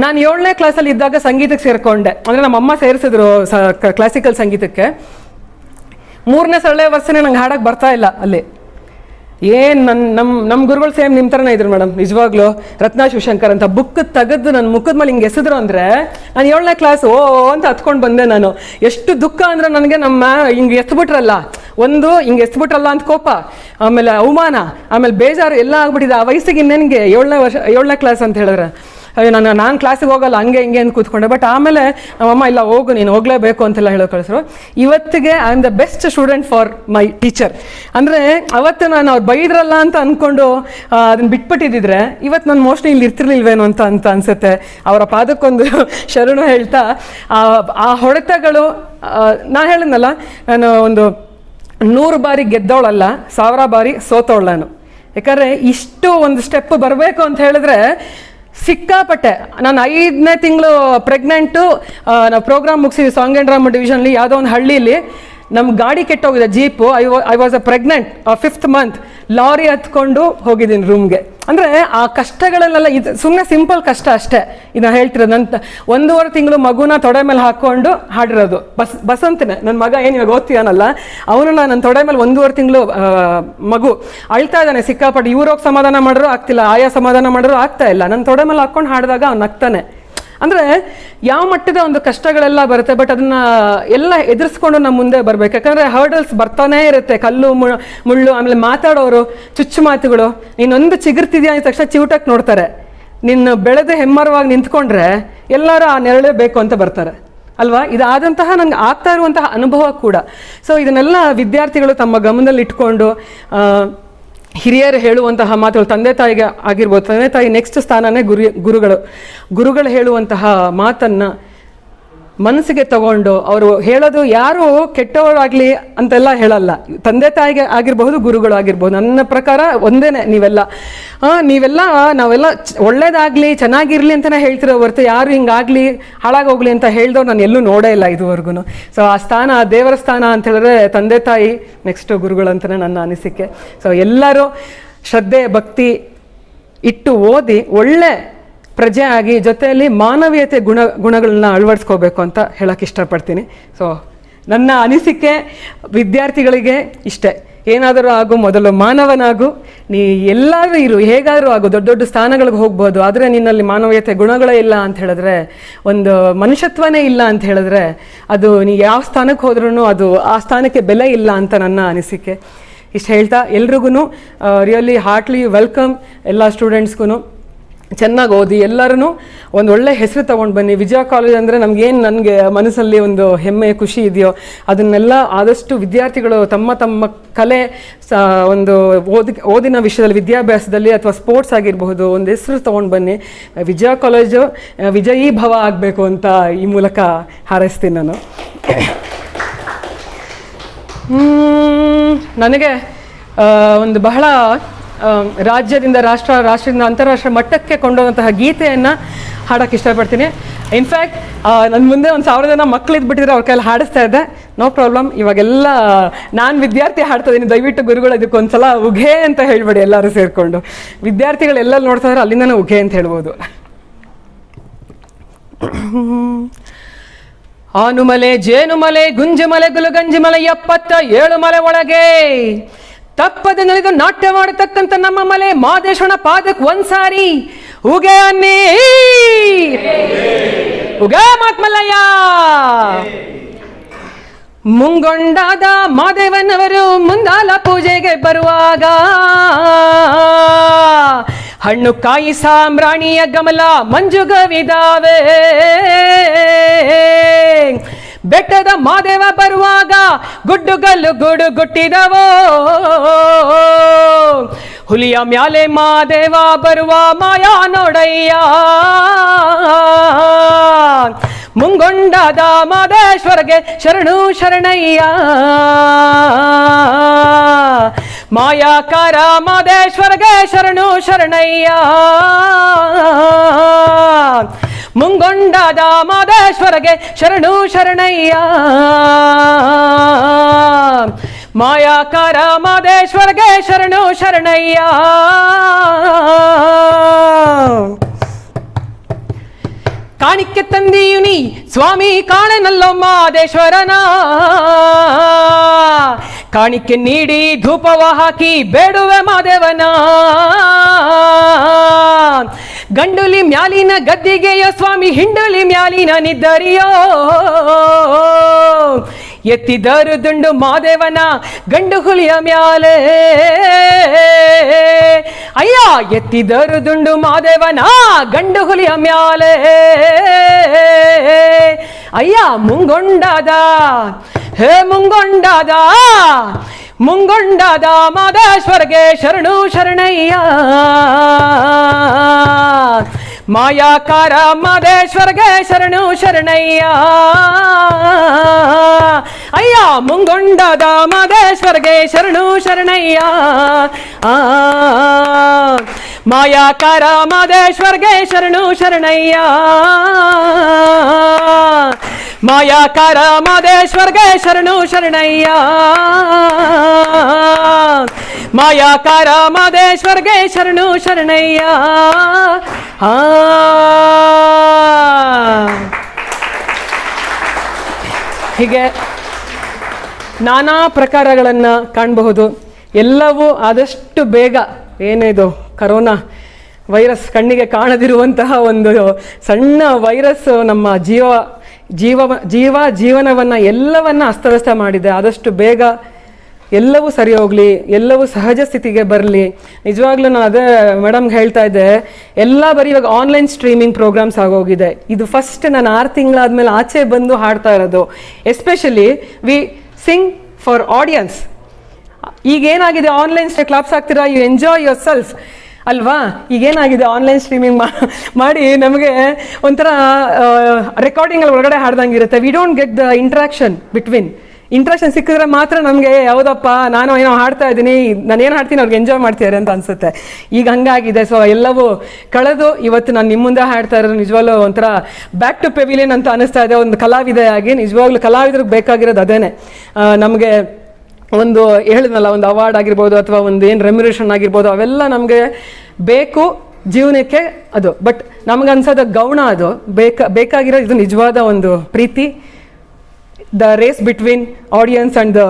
ನಾನು 7ನೇ ಕ್ಲಾಸಲ್ಲಿ ಇದ್ದಾಗ ಸಂಗೀತಕ್ಕೆ ಸೇರಿಕೊಂಡೆ. ಅಂದರೆ ನಮ್ಮಮ್ಮ ಸೇರಿಸಿದ್ರು ಕ್ಲಾಸಿಕಲ್ ಸಂಗೀತಕ್ಕೆ. 3ನೇ ವರ್ಷನೇ ನಂಗೆ ಹಾಡಕ್ಕೆ ಬರ್ತಾ ಇಲ್ಲ ಅಲ್ಲಿ. ಏನು ನಮ್ಮ ಗುರುಗಳು ಸೇಮ್ ನಿಮ್ಮ ಥರನೇ ಇದ್ರು ಮೇಡಮ್. ನಿಜವಾಗ್ಲೂ ರತ್ನಾ ಶಿವಶಂಕರ್ ಅಂತ ಬುಕ್ ತೆಗೆದು ನನ್ನ ಮುಖದ ಮೇಲೆ ಹಿಂಗೆ ಎಸೆದ್ರು ಅಂದರೆ ನಾನು 7ನೇ ಕ್ಲಾಸ್ ಅಂತ ಹತ್ಕೊಂಡು ಬಂದೆ ನಾನು. ಎಷ್ಟು ದುಃಖ ಅಂದರೆ ನನಗೆ ನಮ್ಮ ಹಿಂಗೆ ಎತ್ಬಿಟ್ರಲ್ಲ, ಒಂದು ಹಿಂಗೆ ಎತ್ಬಿಟ್ರಲ್ಲ ಅಂತ ಕೋಪ, ಆಮೇಲೆ ಅವಮಾನ, ಆಮೇಲೆ ಬೇಜಾರು ಎಲ್ಲ ಆಗ್ಬಿಟ್ಟಿದೆ. ಆ ವಯಸ್ಸಿಗೆ ಇನ್ನೇನಿಗೆ 7ನೇ ಕ್ಲಾಸ್ ಅಂತ ಹೇಳಿದ್ರೆ ಅಯ್ಯೋ ನಾನು ಕ್ಲಾಸಿಗೆ ಹೋಗಲ್ಲ ಹಂಗೆ ಹಿಂಗೆ ಅಂತ ಕೂತ್ಕೊಂಡೆ. ಬಟ್ ಆಮೇಲೆ ನಮ್ಮಮ್ಮ ಇಲ್ಲ ಹೋಗು ನೀನು ಹೋಗಲೇಬೇಕು ಅಂತೆಲ್ಲ ಹೇಳೋ ಕಳಿಸ್ರು. ಇವತ್ತಿಗೆ I am the best student for my teacher. ಅಂದರೆ ಅವತ್ತು ನಾನು ಅವ್ರು ಬೈದ್ರಲ್ಲ ಅಂತ ಅಂದ್ಕೊಂಡು ಅದನ್ನು ಬಿಟ್ಬಿಟ್ಟಿದ್ದಿದ್ರೆ ಇವತ್ತು ನಾನು ಮೋಸ್ಟ್ಲಿ ಇಲ್ಲಿ ಇರ್ತಿರ್ಲಿಲ್ವೇನೋ ಅಂತ ಅನಿಸುತ್ತೆ. ಅವರ ಪಾದಕ್ಕೊಂದು ಶರಣು ಹೇಳ್ತಾ ಆ ಹೊಡೆತಗಳು, ನಾನು ಹೇಳಿದ್ನಲ್ಲ ನಾನು ಒಂದು 100 ಬಾರಿ ಗೆದ್ದವಳಲ್ಲ, 1000 ಬಾರಿ ಸೋತವಳು ನಾನು. ಯಾಕಂದರೆ ಇಷ್ಟು ಒಂದು ಸ್ಟೆಪ್ ಬರಬೇಕು ಅಂತ ಹೇಳಿದ್ರೆ ಸಿಕ್ಕಾಪಟ್ಟೆ. ನಾನು 5ನೇ ತಿಂಗಳು ಪ್ರೆಗ್ನೆಂಟು, ನಾವು ಪ್ರೋಗ್ರಾಮ್ ಮುಗಿಸಿದ್ವಿ ಸಾಂಗ್ ಆ್ಯಂಡ್ ಡ್ರಾಮಾ ಡಿವಿಷನ್ಲಿ ಯಾವುದೋ ಒಂದು ಹಳ್ಳಿಲಿ. ನಮ್ಮ ಗಾಡಿ ಕೆಟ್ಟೋಗಿದೆ, jeep. I was a pregnant 5th month. Lorry ಹತ್ಕೊಂಡು ಹೋಗಿದ್ದೀನಿ ರೂಮ್ಗೆ. ಅಂದರೆ ಆ ಕಷ್ಟಗಳನ್ನೆಲ್ಲ ಇದು ಸುಮ್ಮನೆ ಸಿಂಪಲ್ ಕಷ್ಟ ಅಷ್ಟೇ. ಇದನ್ನು ಹೇಳ್ತಿರೋದು. ನನ್ನ 1.5 ತಿಂಗಳು ಮಗುನ ತೊಡೆ ಮೇಲೆ ಹಾಕ್ಕೊಂಡು ಹಾಡಿರೋದು. ಬಸ್ ಅಂತಾನೆ ನನ್ನ ಮಗ ಏನು ಇವಾಗ ಓದ್ತೀಯಾನಲ್ಲ ಅವನು ನನ್ನ ತೊಡೆ ಮೇಲೆ 1.5 ತಿಂಗಳು ಮಗು ಅಳ್ತಾ ಇದ್ದಾನೆ ಸಿಕ್ಕಾಪಟ್ಟು. ಇವ್ರೋಗಿ ಸಮಾಧಾನ ಮಾಡಿದ್ರು ಆಗ್ತಿಲ್ಲ, ಆಯಾ ಸಮಾಧಾನ ಮಾಡಿದ್ರು ಆಗ್ತಾ ಇಲ್ಲ. ನನ್ನ ತೊಡೆ ಮೇಲೆ ಹಾಕ್ಕೊಂಡು ಹಾಡಿದಾಗ ಅವ್ನು ನಗ್ತಾನೆ. ಅಂದರೆ ಯಾವ ಮಟ್ಟದ ಒಂದು ಕಷ್ಟಗಳೆಲ್ಲ ಬರುತ್ತೆ, ಬಟ್ ಅದನ್ನು ಎಲ್ಲ ಎದುರಿಸ್ಕೊಂಡು ನಮ್ಮ ಮುಂದೆ ಬರಬೇಕು. ಯಾಕಂದರೆ ಹರ್ಡಲ್ಸ್ ಬರ್ತಾನೇ ಇರುತ್ತೆ, ಕಲ್ಲು ಮುಳ್ಳು, ಆಮೇಲೆ ಮಾತಾಡೋರು ಚುಚ್ಚು ಮಾತುಗಳು. ನೀನೊಂದು ಚಿಗುರ್ತಿದ್ಯಾ ಅಂದ ತಕ್ಷಣ ಚಿವುಟಕ್ಕೆ ನೋಡ್ತಾರೆ. ನಿನ್ನ ಬೆಳೆದು ಹೆಮ್ಮರವಾಗಿ ನಿಂತ್ಕೊಂಡ್ರೆ ಎಲ್ಲರೂ ಆ ನೆರಳೇ ಬೇಕು ಅಂತ ಬರ್ತಾರೆ ಅಲ್ವಾ. ಇದಾದಂತಹ ನಂಗೆ ಆಗ್ತಾ ಇರುವಂತಹ ಅನುಭವ ಕೂಡ. ಸೊ ಇದನ್ನೆಲ್ಲ ವಿದ್ಯಾರ್ಥಿಗಳು ತಮ್ಮ ಗಮನದಲ್ಲಿ ಇಟ್ಕೊಂಡು ಹಿರಿಯರು ಹೇಳುವಂತಹ ಮಾತುಗಳು, ತಂದೆ ತಾಯಿಗೆ ಆಗಿರ್ಬೋದು, ತಂದೆ ತಾಯಿ ನೆಕ್ಸ್ಟ್ ಸ್ಥಾನನೇ ಗುರುಗಳು ಹೇಳುವಂತಹ ಮಾತನ್ನು ಮನಸ್ಸಿಗೆ ತಗೊಂಡು ಅವರು ಹೇಳೋದು ಯಾರು ಕೆಟ್ಟವರಾಗಲಿ ಅಂತೆಲ್ಲ ಹೇಳಲ್ಲ. ತಂದೆ ತಾಯಿಗೆ ಆಗಿರಬಹುದು, ಗುರುಗಳು ಆಗಿರ್ಬೋದು. ನನ್ನ ಪ್ರಕಾರ ಒಂದೇನೆ. ನಾವೆಲ್ಲ ಒಳ್ಳೇದಾಗಲಿ ಚೆನ್ನಾಗಿರಲಿ ಅಂತಲೇ ಹೇಳ್ತಿರೋ ಹೊರತು ಯಾರು ಹಿಂಗಾಗಲಿ ಹಾಳಾಗೋಗ್ಲಿ ಅಂತ ಹೇಳ್ದವ್ರು ನಾನು ಎಲ್ಲೂ ನೋಡೇ ಇಲ್ಲ ಇದುವರೆಗೂ. ಸೊ ಆ ಸ್ಥಾನ, ದೇವರ ಸ್ಥಾನ ಅಂತ ಹೇಳಿದ್ರೆ ತಂದೆ ತಾಯಿ, ನೆಕ್ಸ್ಟ್ ಗುರುಗಳು ಅಂತಲೇ ನನ್ನ ಅನಿಸಿಕೆ. ಸೊ ಎಲ್ಲರೂ ಶ್ರದ್ಧೆ ಭಕ್ತಿ ಇಟ್ಟು ಓದಿ ಒಳ್ಳೆ ಪ್ರಜೆ ಆಗಿ ಜೊತೆಯಲ್ಲಿ ಮಾನವೀಯತೆ ಗುಣಗಳನ್ನ ಅಳವಡಿಸ್ಕೋಬೇಕು ಅಂತ ಹೇಳಕ್ಕೆ ಇಷ್ಟಪಡ್ತೀನಿ. ಸೊ ನನ್ನ ಅನಿಸಿಕೆ ವಿದ್ಯಾರ್ಥಿಗಳಿಗೆ ಇಷ್ಟೇ. ಏನಾದರೂ ಆಗು, ಮೊದಲು ಮಾನವನಾಗು. ನೀ ಎಲ್ಲಾದರೂ ಇರು, ಹೇಗಾದರೂ ಆಗು, ದೊಡ್ಡ ದೊಡ್ಡ ಸ್ಥಾನಗಳಿಗೆ ಹೋಗ್ಬೋದು. ಆದರೆ ನಿನ್ನಲ್ಲಿ ಮಾನವೀಯತೆ ಗುಣಗಳೇ ಇಲ್ಲ ಅಂತ ಹೇಳಿದ್ರೆ, ಒಂದು ಮನುಷ್ಯತ್ವನೇ ಇಲ್ಲ ಅಂತ ಹೇಳಿದ್ರೆ, ಅದು ನೀ ಯಾವ ಸ್ಥಾನಕ್ಕೆ ಹೋದ್ರೂ ಅದು ಆ ಸ್ಥಾನಕ್ಕೆ ಬೆಲೆ ಇಲ್ಲ ಅಂತ ನನ್ನ ಅನಿಸಿಕೆ. ಇಷ್ಟು ಹೇಳ್ತಾ ಎಲ್ರಿಗೂ ರಿಯಲಿ ಹಾರ್ಟ್ಲಿ ವೆಲ್ಕಮ್. ಎಲ್ಲ ಸ್ಟೂಡೆಂಟ್ಸ್ಗೂ ಚೆನ್ನಾಗಿ ಓದಿ ಎಲ್ಲರೂ ಒಂದು ಒಳ್ಳೆ ಹೆಸರು ತೊಗೊಂಡು ಬನ್ನಿ. ವಿಜಯ ಕಾಲೇಜ್ ಅಂದರೆ ನನಗೆ ಮನಸ್ಸಲ್ಲಿ ಒಂದು ಹೆಮ್ಮೆ ಖುಷಿ ಇದೆಯೋ ಅದನ್ನೆಲ್ಲ ಆದಷ್ಟು ವಿದ್ಯಾರ್ಥಿಗಳು ತಮ್ಮ ಕಲೆ ಒಂದು ಓದಿನ ವಿಷಯದಲ್ಲಿ, ವಿದ್ಯಾಭ್ಯಾಸದಲ್ಲಿ ಅಥವಾ ಸ್ಪೋರ್ಟ್ಸ್ ಆಗಿರಬಹುದು, ಒಂದು ಹೆಸರು ತೊಗೊಂಡು ಬನ್ನಿ. ವಿಜಯ ಕಾಲೇಜು ವಿಜಯೀ ಭವ ಆಗಬೇಕು ಅಂತ ಈ ಮೂಲಕ ಹಾರೈಸ್ತೀನಿ ನಾನು. ನನಗೆ ಒಂದು ಬಹಳ ರಾಜ್ಯದಿಂದ ರಾಷ್ಟ್ರದಿಂದ ಅಂತಾರಾಷ್ಟ್ರೀಯ ಮಟ್ಟಕ್ಕೆ ಕೊಂಡೋದಂತಹ ಗೀತೆಯನ್ನು ಹಾಡೋಕ್ಕೆ ಇಷ್ಟಪಡ್ತೀನಿ. ಇನ್ಫ್ಯಾಕ್ಟ್ ನನ್ನ ಮುಂದೆ ಒಂದು 1000 ಜನ ಮಕ್ಕಳಿದ್ಬಿಟ್ಟಿದ್ರೆ ಅವ್ರ ಕೈಯಲ್ಲಿ ಹಾಡಿಸ್ತಾ ಇದ್ದೆ. No problem. ಇವಾಗೆಲ್ಲ ನಾನು ವಿದ್ಯಾರ್ಥಿ ಹಾಡ್ತಾ ಇದ್ದೀನಿ. ದಯವಿಟ್ಟು ಗುರುಗಳು ಇದಕ್ಕೊಂದ್ಸಲ ಉಘೆ ಅಂತ ಹೇಳ್ಬೇಡಿ ಎಲ್ಲರೂ ಸೇರಿಕೊಂಡು. ವಿದ್ಯಾರ್ಥಿಗಳು ಎಲ್ಲ ನೋಡ್ತಾ ಇದ್ರೆ ಅಲ್ಲಿಂದನೇ ಉಘೆ ಅಂತ ಹೇಳ್ಬೋದು. ಆನುಮಲೆ, ಜೇನುಮಲೆ, ಗುಂಜುಮಲೆ, ಗುಲಗಂಜಿಮಲೆ, 77 ಮಲೆ ಒಳಗೆ ತಪ್ಪದೆ ನಡೆದು ನಾಟ್ಯ ಮಾಡತಕ್ಕಂಥ ನಮ್ಮ ಮಲೆ ಮಾದೇಶ್ವರನ ಪಾದಕ್ಕೆ ಒಂದ್ಸಾರಿ ಉಗೆ ಅನ್ನಿ, ಉಗೆ ಮಾತ್ಮಲ್ಲಯ್ಯ. ಮುಂಗೊಂಡಾದ ಮಾದೇವನವರು ಮುಂದಾಲ ಪೂಜೆಗೆ ಬರುವಾಗ ಹಣ್ಣು ಕಾಯಿ ಸಾಂಬ್ರಾಣಿಯ ಗಮಲ ಮಂಜುಗವಿದಾವೆ. ಬೆಟ್ಟದ ಮಾದೇವ ಬರುವಾಗ ಗುಡ್ಡುಗಲ್ಲು ಗುಡುಗುಟ್ಟಿದವೋ, ಹುಲಿಯ ಮ್ಯಾಲೆ ಮಾದೇವ ಬರುವ ಮಾಯಾ ನೋಡಯ್ಯ. ಮುಂಗೊಂಡಾದ ಮಾದೇಶ್ವರಗೆ ಶರಣು ಶರಣಯ್ಯ. ಮಾಯಾಕಾರ ಮಾದೇಶ್ವರಗೆ ಶರಣು ಶರಣಯ್ಯ. ಮುಂಗೊಂಡಾದ ಮಾದೇಶ್ವರಗೆ ಶರಣು ಶರಣಯ್ಯ. ಮಾಯಾಕಾರ ಮಾದೇಶ್ವರಗೆ ಶರಣು ಶರಣಯ್ಯ. ಕಾಣಿಕೆ ತಂದೀಯುನಿ ಸ್ವಾಮಿ ಕಾಣೆನಲ್ಲೋ ಮಾದೇಶ್ವರನ, ಕಾಣಿಕೆ ನೀಡಿ ಧೂಪವ ಹಾಕಿ ಬೇಡುವೆ ಮಾದೇವನ. ಗಂಡುಲಿ ಮ್ಯಾಲಿನ ಗದ್ದಿಗೆಯ ಸ್ವಾಮಿ ಹಿಂಡುಲಿ ಮ್ಯಾಲಿನ ನಿದ್ದರಿಯೋ. ಎತ್ತಿದರು ದುಂಡು ಮಾದೇವನ ಗಂಡು ಹುಲಿಯ ಮ್ಯಾಲೆ. ಅಯ್ಯ ಎತ್ತಿದರು ದುಂಡು ಮಾದೇವನ ಗಂಡು ಹುಲಿಯ ಮ್ಯಾಲೆ. ಅಯ್ಯ ಮುಂಗೊಂಡಾದ ಹೇ ಮುಂಗೊಂಡಾದ ಮುಂಗೊಂಡಾದ ಮಾದೇಶ್ವರಗೆ ಶರಣು ಶರಣಯ್ಯ. ಮಾಯಾಕಾರ ಮಾದೇಶ್ವರಗೆ ಶರಣು ಶರಣಯ್ಯ. ಅಯ್ಯ ಮುಂಗೊಂಡಾದ ಮಾದೇಶ್ವರಗೆ ಶರಣು ಶರಣಯ್ಯ. ಮಾಯಾಕಾರ ಮಾದೇಶ್ವರಗೆ ಶರಣು ಶರಣಯ್ಯ. ಮಾಯಾಕಾರ ಮಾದೇಶ್ವರಗೆ ಶರಣು ಶರಣಯ್ಯ. ಮಾಯಾಕಾರ ಮಾದೇಶ್ವರಗೆ ಶರಣು ಶರಣಯ್ಯ. ಹೀಗೆ ನಾನಾ ಪ್ರಕಾರಗಳನ್ನು ಕಾಣಬಹುದು. ಎಲ್ಲವೂ ಆದಷ್ಟು ಬೇಗ ಏನಿದು ಕರೋನಾ ವೈರಸ್ ಕಣ್ಣಿಗೆ ಕಾಣದಿರುವಂತಹ ಒಂದು ಸಣ್ಣ ವೈರಸ್ ನಮ್ಮ ಜೀವನವನ್ನು ಎಲ್ಲವನ್ನ ಅಸ್ತವ್ಯಸ್ತ ಮಾಡಿದೆ. ಆದಷ್ಟು ಬೇಗ ಎಲ್ಲವೂ ಸರಿ ಹೋಗಲಿ, ಎಲ್ಲವೂ ಸಹಜ ಸ್ಥಿತಿಗೆ ಬರಲಿ. ನಿಜವಾಗ್ಲೂ ನಾನು ಅದೇ ಮೇಡಮ್ಗೆ ಹೇಳ್ತಾ ಇದ್ದೆ, ಎಲ್ಲ ಬರೀ ಇವಾಗ ಆನ್ಲೈನ್ ಸ್ಟ್ರೀಮಿಂಗ್ ಪ್ರೋಗ್ರಾಮ್ಸ್ ಆಗೋಗಿದೆ. ಇದು ಫಸ್ಟ್ ನಾನು 6 ತಿಂಗಳಾದ್ಮೇಲೆ ಆಚೆ ಬಂದು ಹಾಡ್ತಾ ಇರೋದು. Especially we sing for audience. ಈಗೇನಾಗಿದೆ, ಆನ್ಲೈನ್ ಕ್ಲಾಪ್ಸ್ ಆಗ್ತೀರಾ, ಯು ಎಂಜಾಯ್ ಯುವರ್ ಸೆಲ್ಫ್ ಅಲ್ವಾ. ಈಗೇನಾಗಿದೆ, ಆನ್ಲೈನ್ ಸ್ಟ್ರೀಮಿಂಗ್ ಮಾಡಿ ನಮಗೆ ಒಂಥರ ರೆಕಾರ್ಡಿಂಗಲ್ಲಿ ಒಳಗಡೆ ಹಾಡ್ದಂಗೆ ಇರುತ್ತೆ. We don't get the interaction between. Interaction ಸಿಕ್ಕಿದ್ರೆ ಮಾತ್ರ ನಮಗೆ ಯಾವುದಪ್ಪ ನಾನು ಏನೋ ಹಾಡ್ತಾ ಇದ್ದೀನಿ, ನಾನು ಏನು ಹಾಡ್ತೀನಿ ಅವ್ರಿಗೆ ಎಂಜಾಯ್ ಮಾಡ್ತಿದ್ದಾರೆ ಅಂತ ಅನ್ಸುತ್ತೆ. ಈಗ ಹಂಗಾಗಿದೆ. ಸೊ ಎಲ್ಲವೂ ಕಳೆದು ಇವತ್ತು ನಾನು ನಿಮ್ಮ ಮುಂದೆ ಹಾಡ್ತಾ ಇರೋದು ನಿಜವಾಗ್ಲೂ ಒಂಥರ ಬ್ಯಾಕ್ ಟು ಪೆವಿಲಿಯನ್ ಅಂತ ಅನಿಸ್ತಾ ಇದೆ. ಒಂದು ಕಲಾವಿದೆಯಾಗಿ ನಿಜವಾಗ್ಲೂ ಕಲಾವಿದ್ರಿಗೆ ಬೇಕಾಗಿರೋದು ಅದೇನೆ. ನಮಗೆ ಒಂದು ಹೇಳಿದ್ನಲ್ಲ, ಒಂದು ಅವಾರ್ಡ್ ಆಗಿರ್ಬೋದು ಅಥವಾ ಒಂದು ಏನು ರೆಮ್ಯುರೇಷನ್ ಆಗಿರ್ಬೋದು, ಅವೆಲ್ಲ ನಮಗೆ ಬೇಕು ಜೀವನಕ್ಕೆ ಅದು. ಬಟ್ ನಮ್ಗೆ ಅನ್ಸೋದ ಗೌಣ ಅದು ಬೇಕಾಗಿರೋ ಇದು ನಿಜವಾದ ಒಂದು ಪ್ರೀತಿ, the race between audience and the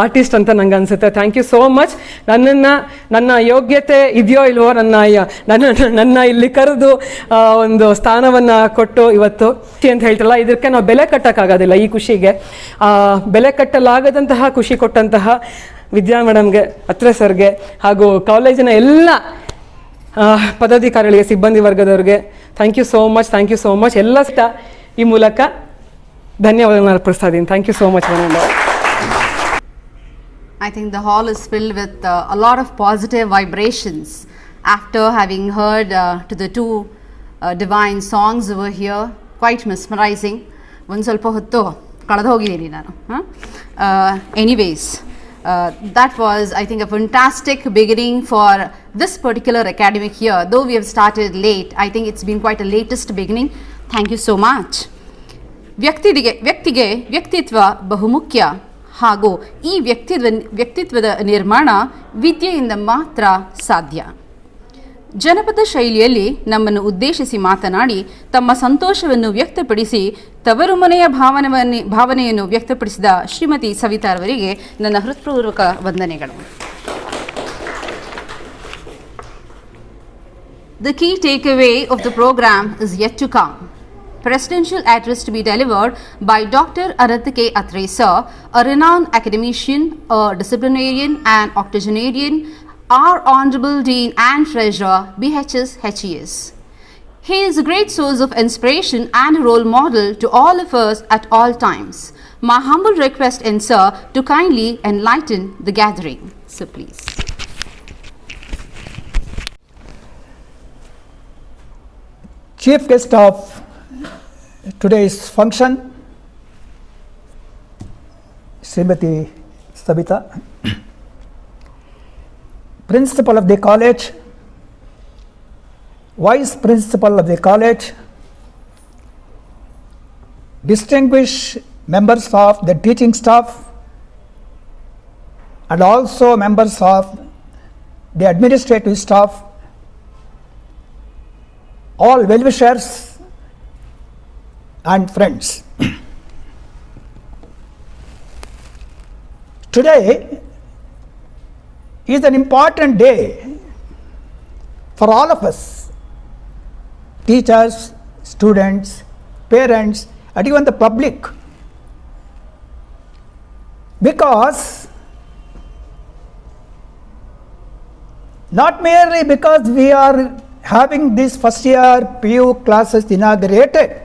artist ಅಂತ ನಂಗೆ ಅನಿಸುತ್ತೆ. Thank you so much. ನನ್ನ ಯೋಗ್ಯತೆ ಇದೆಯೋ ಇಲ್ವೋ, ನನ್ನ ಇಲ್ಲಿ ಕರೆದು ಒಂದು ಸ್ಥಾನವನ್ನು ಕೊಟ್ಟು ಇವತ್ತು ಅಂತ ಹೇಳ್ತಾರಲ್ಲ, ಇದಕ್ಕೆ ನಾವು ಬೆಲೆ ಕಟ್ಟೋಕ್ಕಾಗೋದಿಲ್ಲ. ಈ ಖುಷಿಗೆ ಬೆಲೆ ಕಟ್ಟಲಾಗದಂತಹ ಖುಷಿ ಕೊಟ್ಟಂತಹ ವಿದ್ಯಾ ಮೇಡಮ್ಗೆ, ಅತ್ರೆ ಸರ್ಗೆ ಹಾಗೂ ಕಾಲೇಜಿನ ಎಲ್ಲ ಪದಾಧಿಕಾರಿಗಳಿಗೆ, ಸಿಬ್ಬಂದಿ ವರ್ಗದವ್ರಿಗೆ thank you so much. Thank you so much. ಎಲ್ಲ ಈ ಮೂಲಕ ಧನ್ಯವಾದಗಳನ್ನು ಅರ್ಪಿಸ್ತಾ ಇದ್ದೀನಿ. Thank you so much madam. I think the hall is filled with a lot of positive vibrations after having heard to the two divine songs over here. Quite mesmerizing. ಒಂದು ಸ್ವಲ್ಪ ಹೊತ್ತು ಕಳೆದು ಹೋಗಿದ್ದೀನಿ ನಾನು. Anyways, that was, I think, a fantastic beginning for this particular academic year. Though we have started late, I think it's been quite a latest beginning. Thank you so much. ವ್ಯಕ್ತಿಗೆ ವ್ಯಕ್ತಿತ್ವ ಬಹುಮುಖ್ಯ ಹಾಗೂ ಈ ವ್ಯಕ್ತಿತ್ವದ ನಿರ್ಮಾಣ ವಿದ್ಯೆಯಿಂದ ಮಾತ್ರ ಸಾಧ್ಯ. ಜನಪದ ಶೈಲಿಯಲ್ಲಿ ನಮ್ಮನ್ನು ಉದ್ದೇಶಿಸಿ ಮಾತನಾಡಿ ತಮ್ಮ ಸಂತೋಷವನ್ನು ವ್ಯಕ್ತಪಡಿಸಿ ತವರು ಮನೆಯ ಭಾವನೆಯನ್ನು ವ್ಯಕ್ತಪಡಿಸಿದ ಶ್ರೀಮತಿ ಸವಿತಾ ಅವರಿಗೆ ನನ್ನ ಹೃತ್ಪೂರ್ವಕ ವಂದನೆಗಳು. The key takeaway of the program is yet to come. Presidential address to be delivered by Dr. Anant K. Atre Sir, a renowned academician, a disciplinarian and octogenarian, our Honorable Dean and Treasurer, BHS HES. He is a great source of inspiration and a role model to all of us at all times. My humble request in Sir to kindly enlighten the gathering. So please. Chief guest of today's function, Srimati Savita, Principal of the college, Vice Principal of the college, distinguished members of the teaching staff, and also members of the administrative staff, all well-wishers and friends. today is an important day for all of us, teachers, students, parents, and even the public, because not merely because we are having this first year PU classes inaugurated,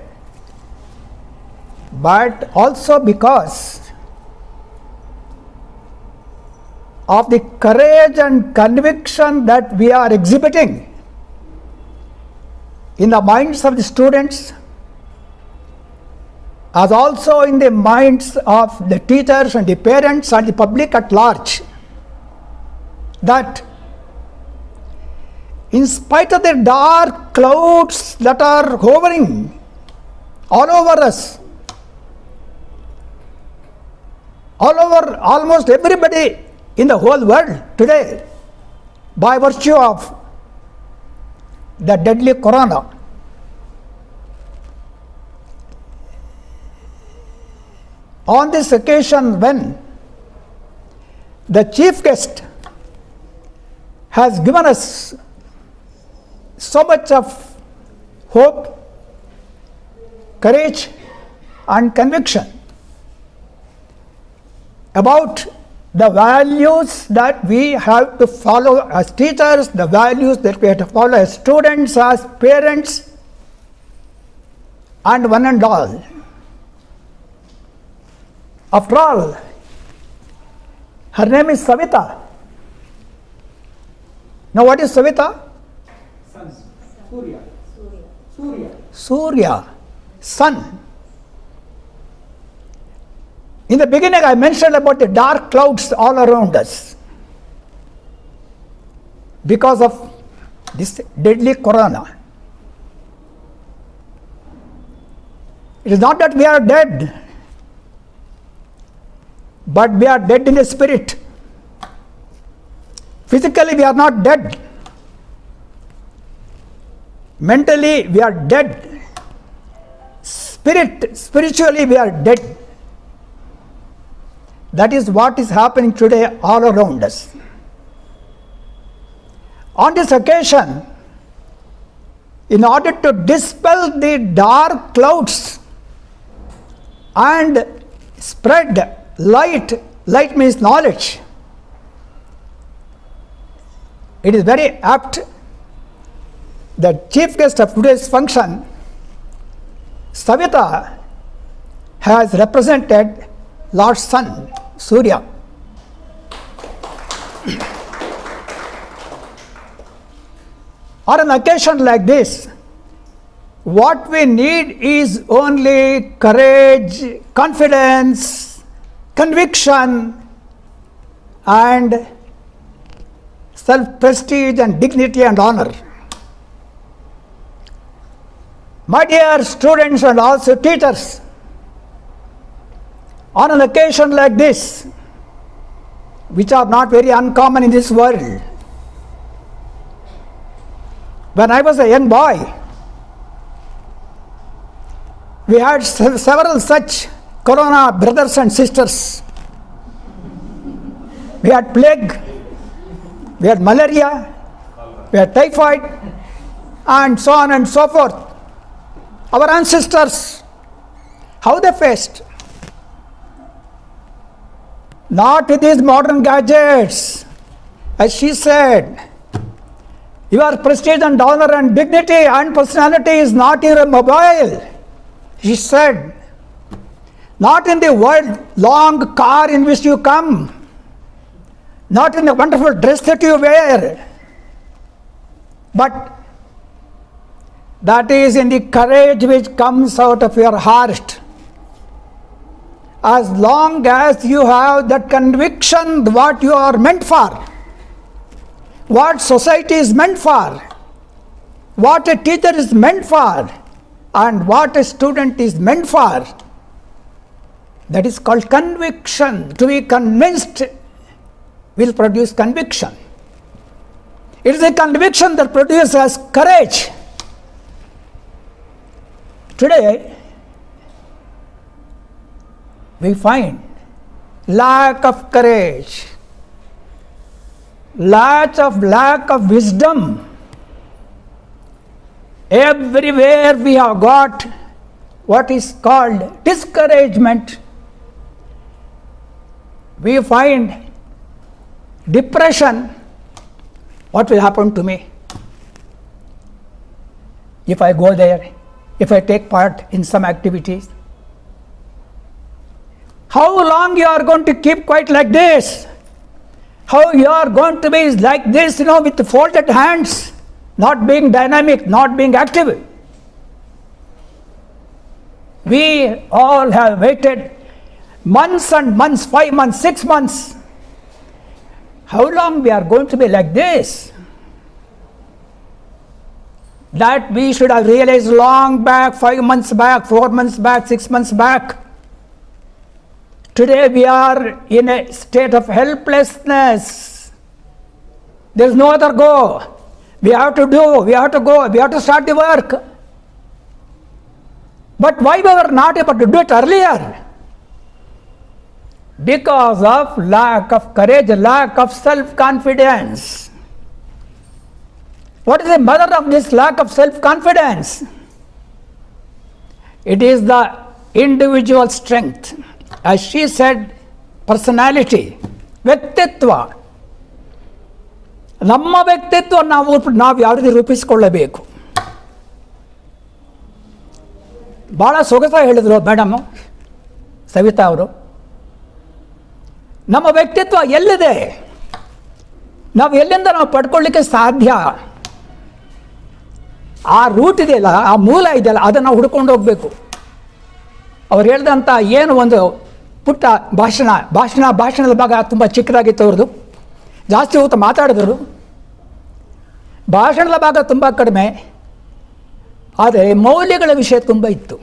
but also because of the courage and conviction that we are exhibiting in the minds of the students, as also in the minds of the teachers and the parents and the public at large, that in spite of the dark clouds that are hovering all over us, all over almost everybody in the whole world today, by virtue of the deadly corona, on this occasion when the chief guest has given us so much of hope, courage and conviction about the values that we have to follow as teachers, the values that we have to follow as students, as parents, and one and all. After all, her name is Savita. Now what is Savita? Surya, sun. In the beginning I mentioned about the dark clouds all around us because of this deadly corona. It is not that we are dead, but we are dead in the spirit. Physically we are not dead. Mentally we are dead. Spiritually we are dead. That is what is happening today all around us. On this occasion, in order to dispel the dark clouds and spread light, light means knowledge, it is very apt the chief guest of today's function, Savita, has represented Lord Sun, Surya. On an occasion like this, what we need is only courage, confidence, conviction, and self-prestige and dignity and honor. My dear students and also teachers, on an occasion like this, which are not very uncommon in this world, when I was a young boy, we had several such corona brothers and sisters. We had plague, we had malaria, we had typhoid, and so on and so forth. Our ancestors, how they faced? Not with these modern gadgets. As she said, your prestige and honor and dignity and personality is not in a mobile. She said, not in the world-long car in which you come, not in the wonderful dress that you wear, but that is in the courage which comes out of your heart. As long as you have that conviction what you are meant for, what society is meant for, what a teacher is meant for, and what a student is meant for, that is called conviction. To be convinced will produce conviction. It is a conviction that produces courage. Today, we find lack of courage, lack of wisdom. Everywhere we have got what is called discouragement. We find depression. What will happen to me if I go there, if I take part in some activities? How long you are going to keep quiet like this? How you are going to be like this, with folded hands, not being dynamic, not being active? We all have waited months and months, 5 months, 6 months. How long we are going to be like this? That we should have realized long back, 5 months back, 4 months back, 6 months back. Today we are in a state of helplessness. There is no other go. We have to do, we have to go, we have to start the work. But why we were not able to do it earlier? Because of lack of courage, lack of self-confidence. What is the mother of this lack of self-confidence? It is the individual strength. As she said, personality, ವ್ಯಕ್ತಿತ್ವ. ನಮ್ಮ ವ್ಯಕ್ತಿತ್ವ ನಾವು ಯಾವ ರೀತಿ ರೂಪಿಸಿಕೊಳ್ಳಬೇಕು. ಭಾಳ ಸೊಗಸಾಗಿ ಹೇಳಿದರು ಮೇಡಮ್ ಸವಿತಾ ಅವರು. ನಮ್ಮ ವ್ಯಕ್ತಿತ್ವ ಎಲ್ಲಿದೆ? ನಾವು ಎಲ್ಲಿಂದ ನಾವು ಪಡ್ಕೊಳ್ಳಿಕ್ಕೆ ಸಾಧ್ಯ? ಆ ರೂಟ್ ಇದೆಯಲ್ಲ, ಆ ಮೂಲ ಇದೆಯಲ್ಲ, ಅದನ್ನು ನಾವು ಹುಡ್ಕೊಂಡು ಹೋಗಬೇಕು. ಅವ್ರು ಹೇಳಿದಂಥ ಏನು ಒಂದು ಪುಟ್ಟ ಭಾಷಣದ ಭಾಗ ತುಂಬ ಚಿಕ್ಕದಾಗಿತ್ತು ಅವ್ರದ್ದು. ಜಾಸ್ತಿ ಹೊತ್ತು ಮಾತಾಡಿದ್ರು. ಭಾಷಣದ ಭಾಗ ತುಂಬ ಕಡಿಮೆ, ಆದರೆ ಮೌಲ್ಯಗಳ ವಿಷಯ ತುಂಬ ಇತ್ತು.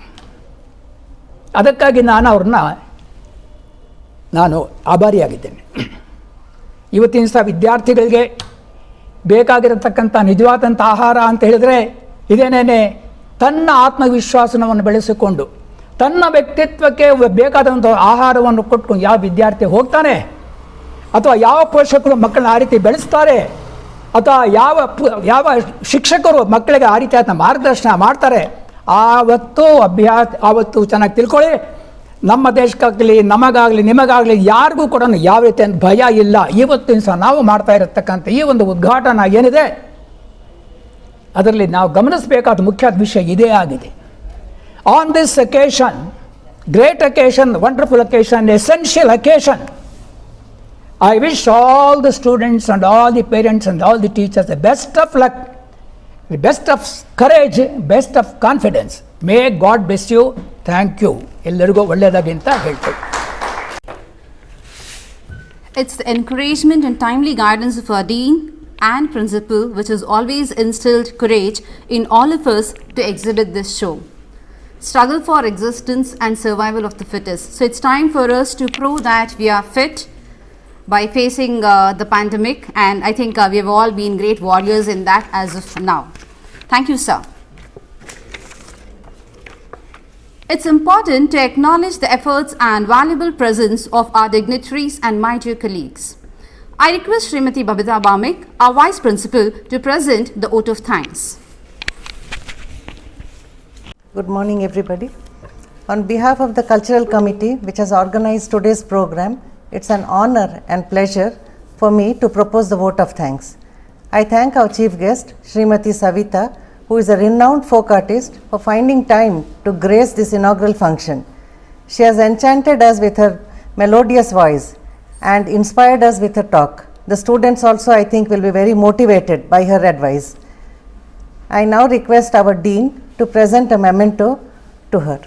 ಅದಕ್ಕಾಗಿ ನಾನು ಆಭಾರಿಯಾಗಿದ್ದೇನೆ. ಇವತ್ತಿನ ಸಹ ವಿದ್ಯಾರ್ಥಿಗಳಿಗೆ ಬೇಕಾಗಿರತಕ್ಕಂಥ ನಿಜವಾದಂಥ ಆಹಾರ ಅಂತ ಹೇಳಿದರೆ ಇದೇನೇನೆ ತನ್ನ ಆತ್ಮವಿಶ್ವಾಸವನ್ನು ಬೆಳೆಸಿಕೊಂಡು ತನ್ನ ವ್ಯಕ್ತಿತ್ವಕ್ಕೆ ಬೇಕಾದಂಥ ಆಹಾರವನ್ನು ಕೊಟ್ಟು ಯಾವ ವಿದ್ಯಾರ್ಥಿ ಹೋಗ್ತಾನೆ, ಅಥವಾ ಯಾವ ಪೋಷಕರು ಮಕ್ಕಳನ್ನ ಆ ರೀತಿ ಬೆಳೆಸ್ತಾರೆ, ಅಥವಾ ಯಾವ ಶಿಕ್ಷಕರು ಮಕ್ಕಳಿಗೆ ಆ ರೀತಿ ಅದನ್ನ ಮಾರ್ಗದರ್ಶನ ಮಾಡ್ತಾರೆ, ಆವತ್ತು ಚೆನ್ನಾಗಿ ತಿಳ್ಕೊಳ್ಳಿ, ನಮ್ಮ ದೇಶಕ್ಕಾಗಲಿ ನಮಗಾಗಲಿ ನಿಮಗಾಗಲಿ ಯಾರಿಗೂ ಕೂಡ ಯಾವ ರೀತಿ ಭಯ ಇಲ್ಲ. ಇವತ್ತಿನ ಸಹ ನಾವು ಮಾಡ್ತಾ ಇರತಕ್ಕಂಥ ಈ ಒಂದು ಉದ್ಘಾಟನಾ ಏನಿದೆ ಅದರಲ್ಲಿ ನಾವು ಗಮನಿಸಬೇಕಾದ ಮುಖ್ಯವಾದ ವಿಷಯ ಇದೇ ಆಗಿದೆ. On this occasion, great occasion, wonderful occasion, essential occasion, I wish all the students and all the parents and all the teachers the best of luck, the best of courage, best of confidence. May God bless you. Thank you. ಎಲ್ಲರಿಗೂ ಒಳ್ಳೆಯದಾಗಿ ಅಂತ ಹೇಳ್ತೇವೆ. It's the encouragement and timely guidance of our dean and principal which has always instilled courage in all of us to exhibit this show. Struggle for existence and survival of the fittest. So it's time for us to prove that we are fit by facing the pandemic, and I think we have all been great warriors in that as of now. Thank you, sir. It's important to acknowledge the efforts and valuable presence of our dignitaries and my dear colleagues. I request Srimati Babita Bhamik, our Vice Principal, to present the vote of thanks. Good morning, everybody. On behalf of the Cultural Committee, which has organized today's program, it's an honor and pleasure for me to propose the vote of thanks. I thank our chief guest, Srimati Savita, who is a renowned folk artist, for finding time to grace this inaugural function. She has enchanted us with her melodious voice and inspired us with her talk. The students also, I think, will be very motivated by her advice. I now request our Dean to present a memento to her.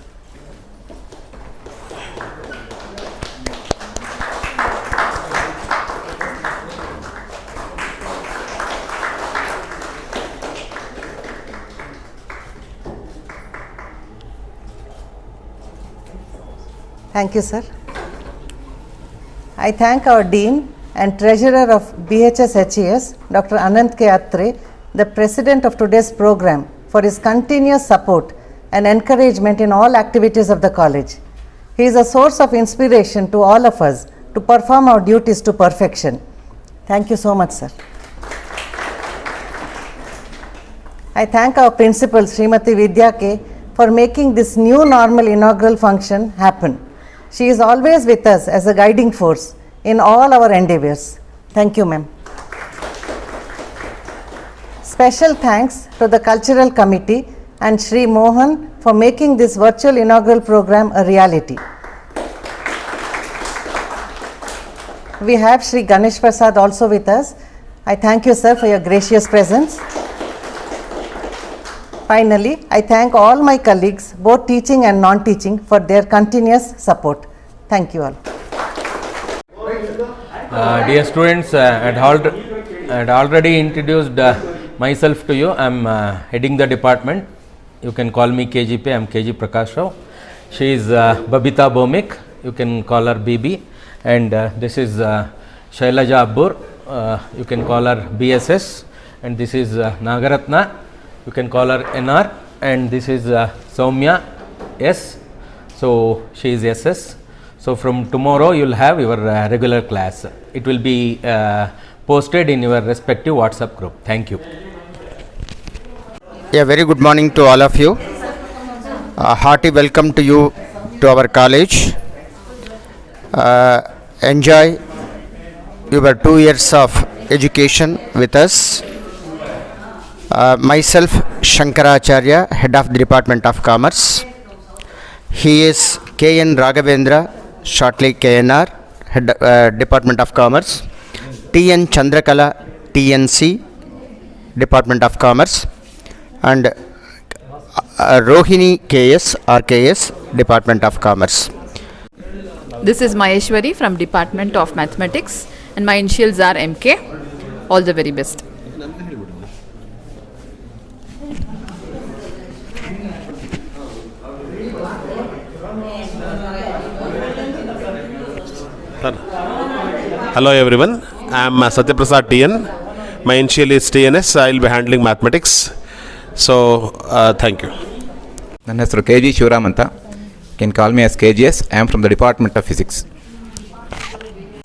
Thank you, sir. I thank our Dean and Treasurer of BHS HES, Dr. Anant K. Atre, the President of today's program, for his continuous support and encouragement in all activities of the college. He is a source of inspiration to all of us to perform our duties to perfection. Thank you so much, sir. I thank our principal, Srimati Vidya K, for making this new normal inaugural function happen. She is always with us as a guiding force in all our endeavors. Thank you, ma'am. Special thanks to the Cultural Committee and Shri Mohan for making this virtual inaugural program a reality. We have Shri Ganesh Prasad also with us. I thank you, sir, for your gracious presence. Finally, I thank all my colleagues, both teaching and non-teaching, for their continuous support. Thank you all. Dear students, I had already introduced myself to you. I am heading the department. You can call me KGP. I am KG Prakash Rao. She is Babita Bomik. You can call her BB. And this is Shailaja Abbur. You can call her BSS. And this is Nagaratna. You can call her NR. And this is Soumya S. So she is SS. So from tomorrow you will have your regular class. It will be posted in your respective WhatsApp group. Thank you. A very good morning to all of you. A hearty welcome to you to our college. Enjoy your 2 years of education with us. Myself, Shankaracharya, Head of the Department of Commerce. He is KN Raghavendra, shortly KNR, Head Department of Commerce. TN Chandrakala, TNC, Department of Commerce. And Rohini KS, RKS, Department of Commerce. This is Maheshwari from Department of Mathematics and my initials are MK. All the very best. Hello everyone, I am Satyaprasad TN. My initial is TNS. I will be handling mathematics. So, thank you. ನನ್ನ ಹೆಸರು KG ಶಿವರಾಮ್ ಅಂತ. Can call me as KGS. I am from the Department of Physics.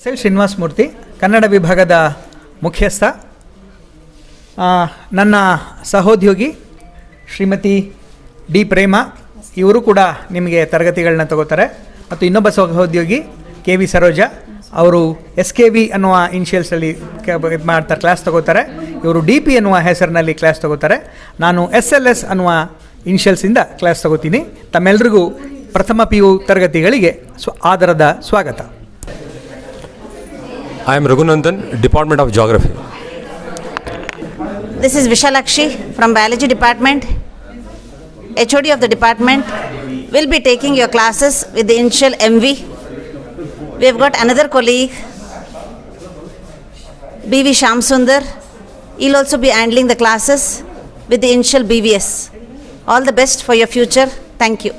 ಸೆಲ್ ಶ್ರೀನಿವಾಸ ಮೂರ್ತಿ, ಕನ್ನಡ ವಿಭಾಗದ ಮುಖ್ಯಸ್ಥ. ನನ್ನ ಸಹೋದ್ಯೋಗಿ ಶ್ರೀಮತಿ ಡಿ ಪ್ರೇಮ, ಇವರು ಕೂಡ ನಿಮಗೆ ತರಗತಿಗಳನ್ನ ತಗೋತಾರೆ. ಮತ್ತು ಇನ್ನೊಬ್ಬ ಸಹೋದ್ಯೋಗಿ KV ಸರೋಜಾ, ಅವರು SKV ಅನ್ನುವ ಇನಿಷಿಯಲ್ಸಲ್ಲಿ ಮಾಡ್ತಾರೆ, ಕ್ಲಾಸ್ ತಗೋತಾರೆ. ಇವರು DP ಅನ್ನುವ ಹೆಸರಿನಲ್ಲಿ ಕ್ಲಾಸ್ ತಗೋತಾರೆ. ನಾನು SLS ಅನ್ನುವ ಇನಿಷಿಯಲ್ಸಿಂದ ಕ್ಲಾಸ್ ತಗೋತೀನಿ. ತಮ್ಮೆಲ್ಲರಿಗೂ ಪ್ರಥಮ PU ತರಗತಿಗಳಿಗೆ ಆದರದ ಸ್ವಾಗತ. I am Raghunandan, Department of Geography. This is Vishalakshi from Biology Department. HOD of the department will be taking your classes with the initial MV. We have got another colleague, BV Shamsundar. He'll also be handling the classes with the initial BVS. All the best for your future. Thank you.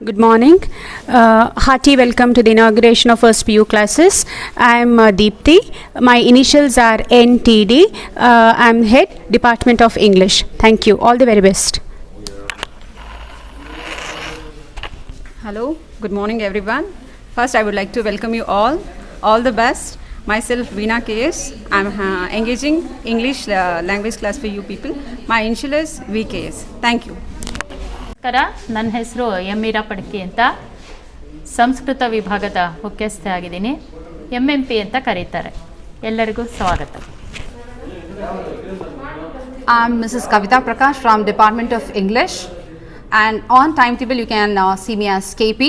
Good morning. Hearty welcome to the inauguration of first PU classes. I am Deepthi. My initials are NTD. I am Head Department of English. Thank you. All the very best. Hello. Good morning everyone. First I would like to welcome you all. All the best. Myself Veena KS. I am engaging English language class for you people. My initial is VKS. Thank you. ನನ್ನ ಹೆಸರು ಎಮ್ಮೀರಾ ಪಡ್ಕಿ ಅಂತ, ಸಂಸ್ಕೃತ ವಿಭಾಗದ ಮುಖ್ಯಸ್ಥೆ ಆಗಿದ್ದೀನಿ. MMP ಅಂತ ಕರೀತಾರೆ. ಎಲ್ಲರಿಗೂ ಸ್ವಾಗತ. I am Mrs. Kavita Prakash from Department of English, and on timetable you can see me as KP.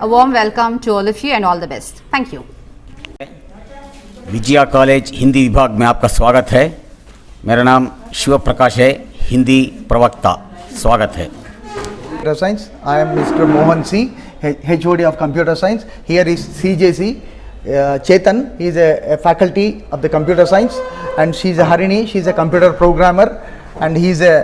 A warm welcome to all of you and all the best. Thank you. Vijaya college Hindi विभाग में आपका स्वागत है. मेरा नाम शिव प्रकाश है, हिंदी प्रवक्ता. स्वागत है. Computer Science. I am Mr. Mohan C, HOD of Computer Science. Here is CJC Chetan. He is a faculty of the Computer Science, and she is a Harini. She is a computer programmer, and he is a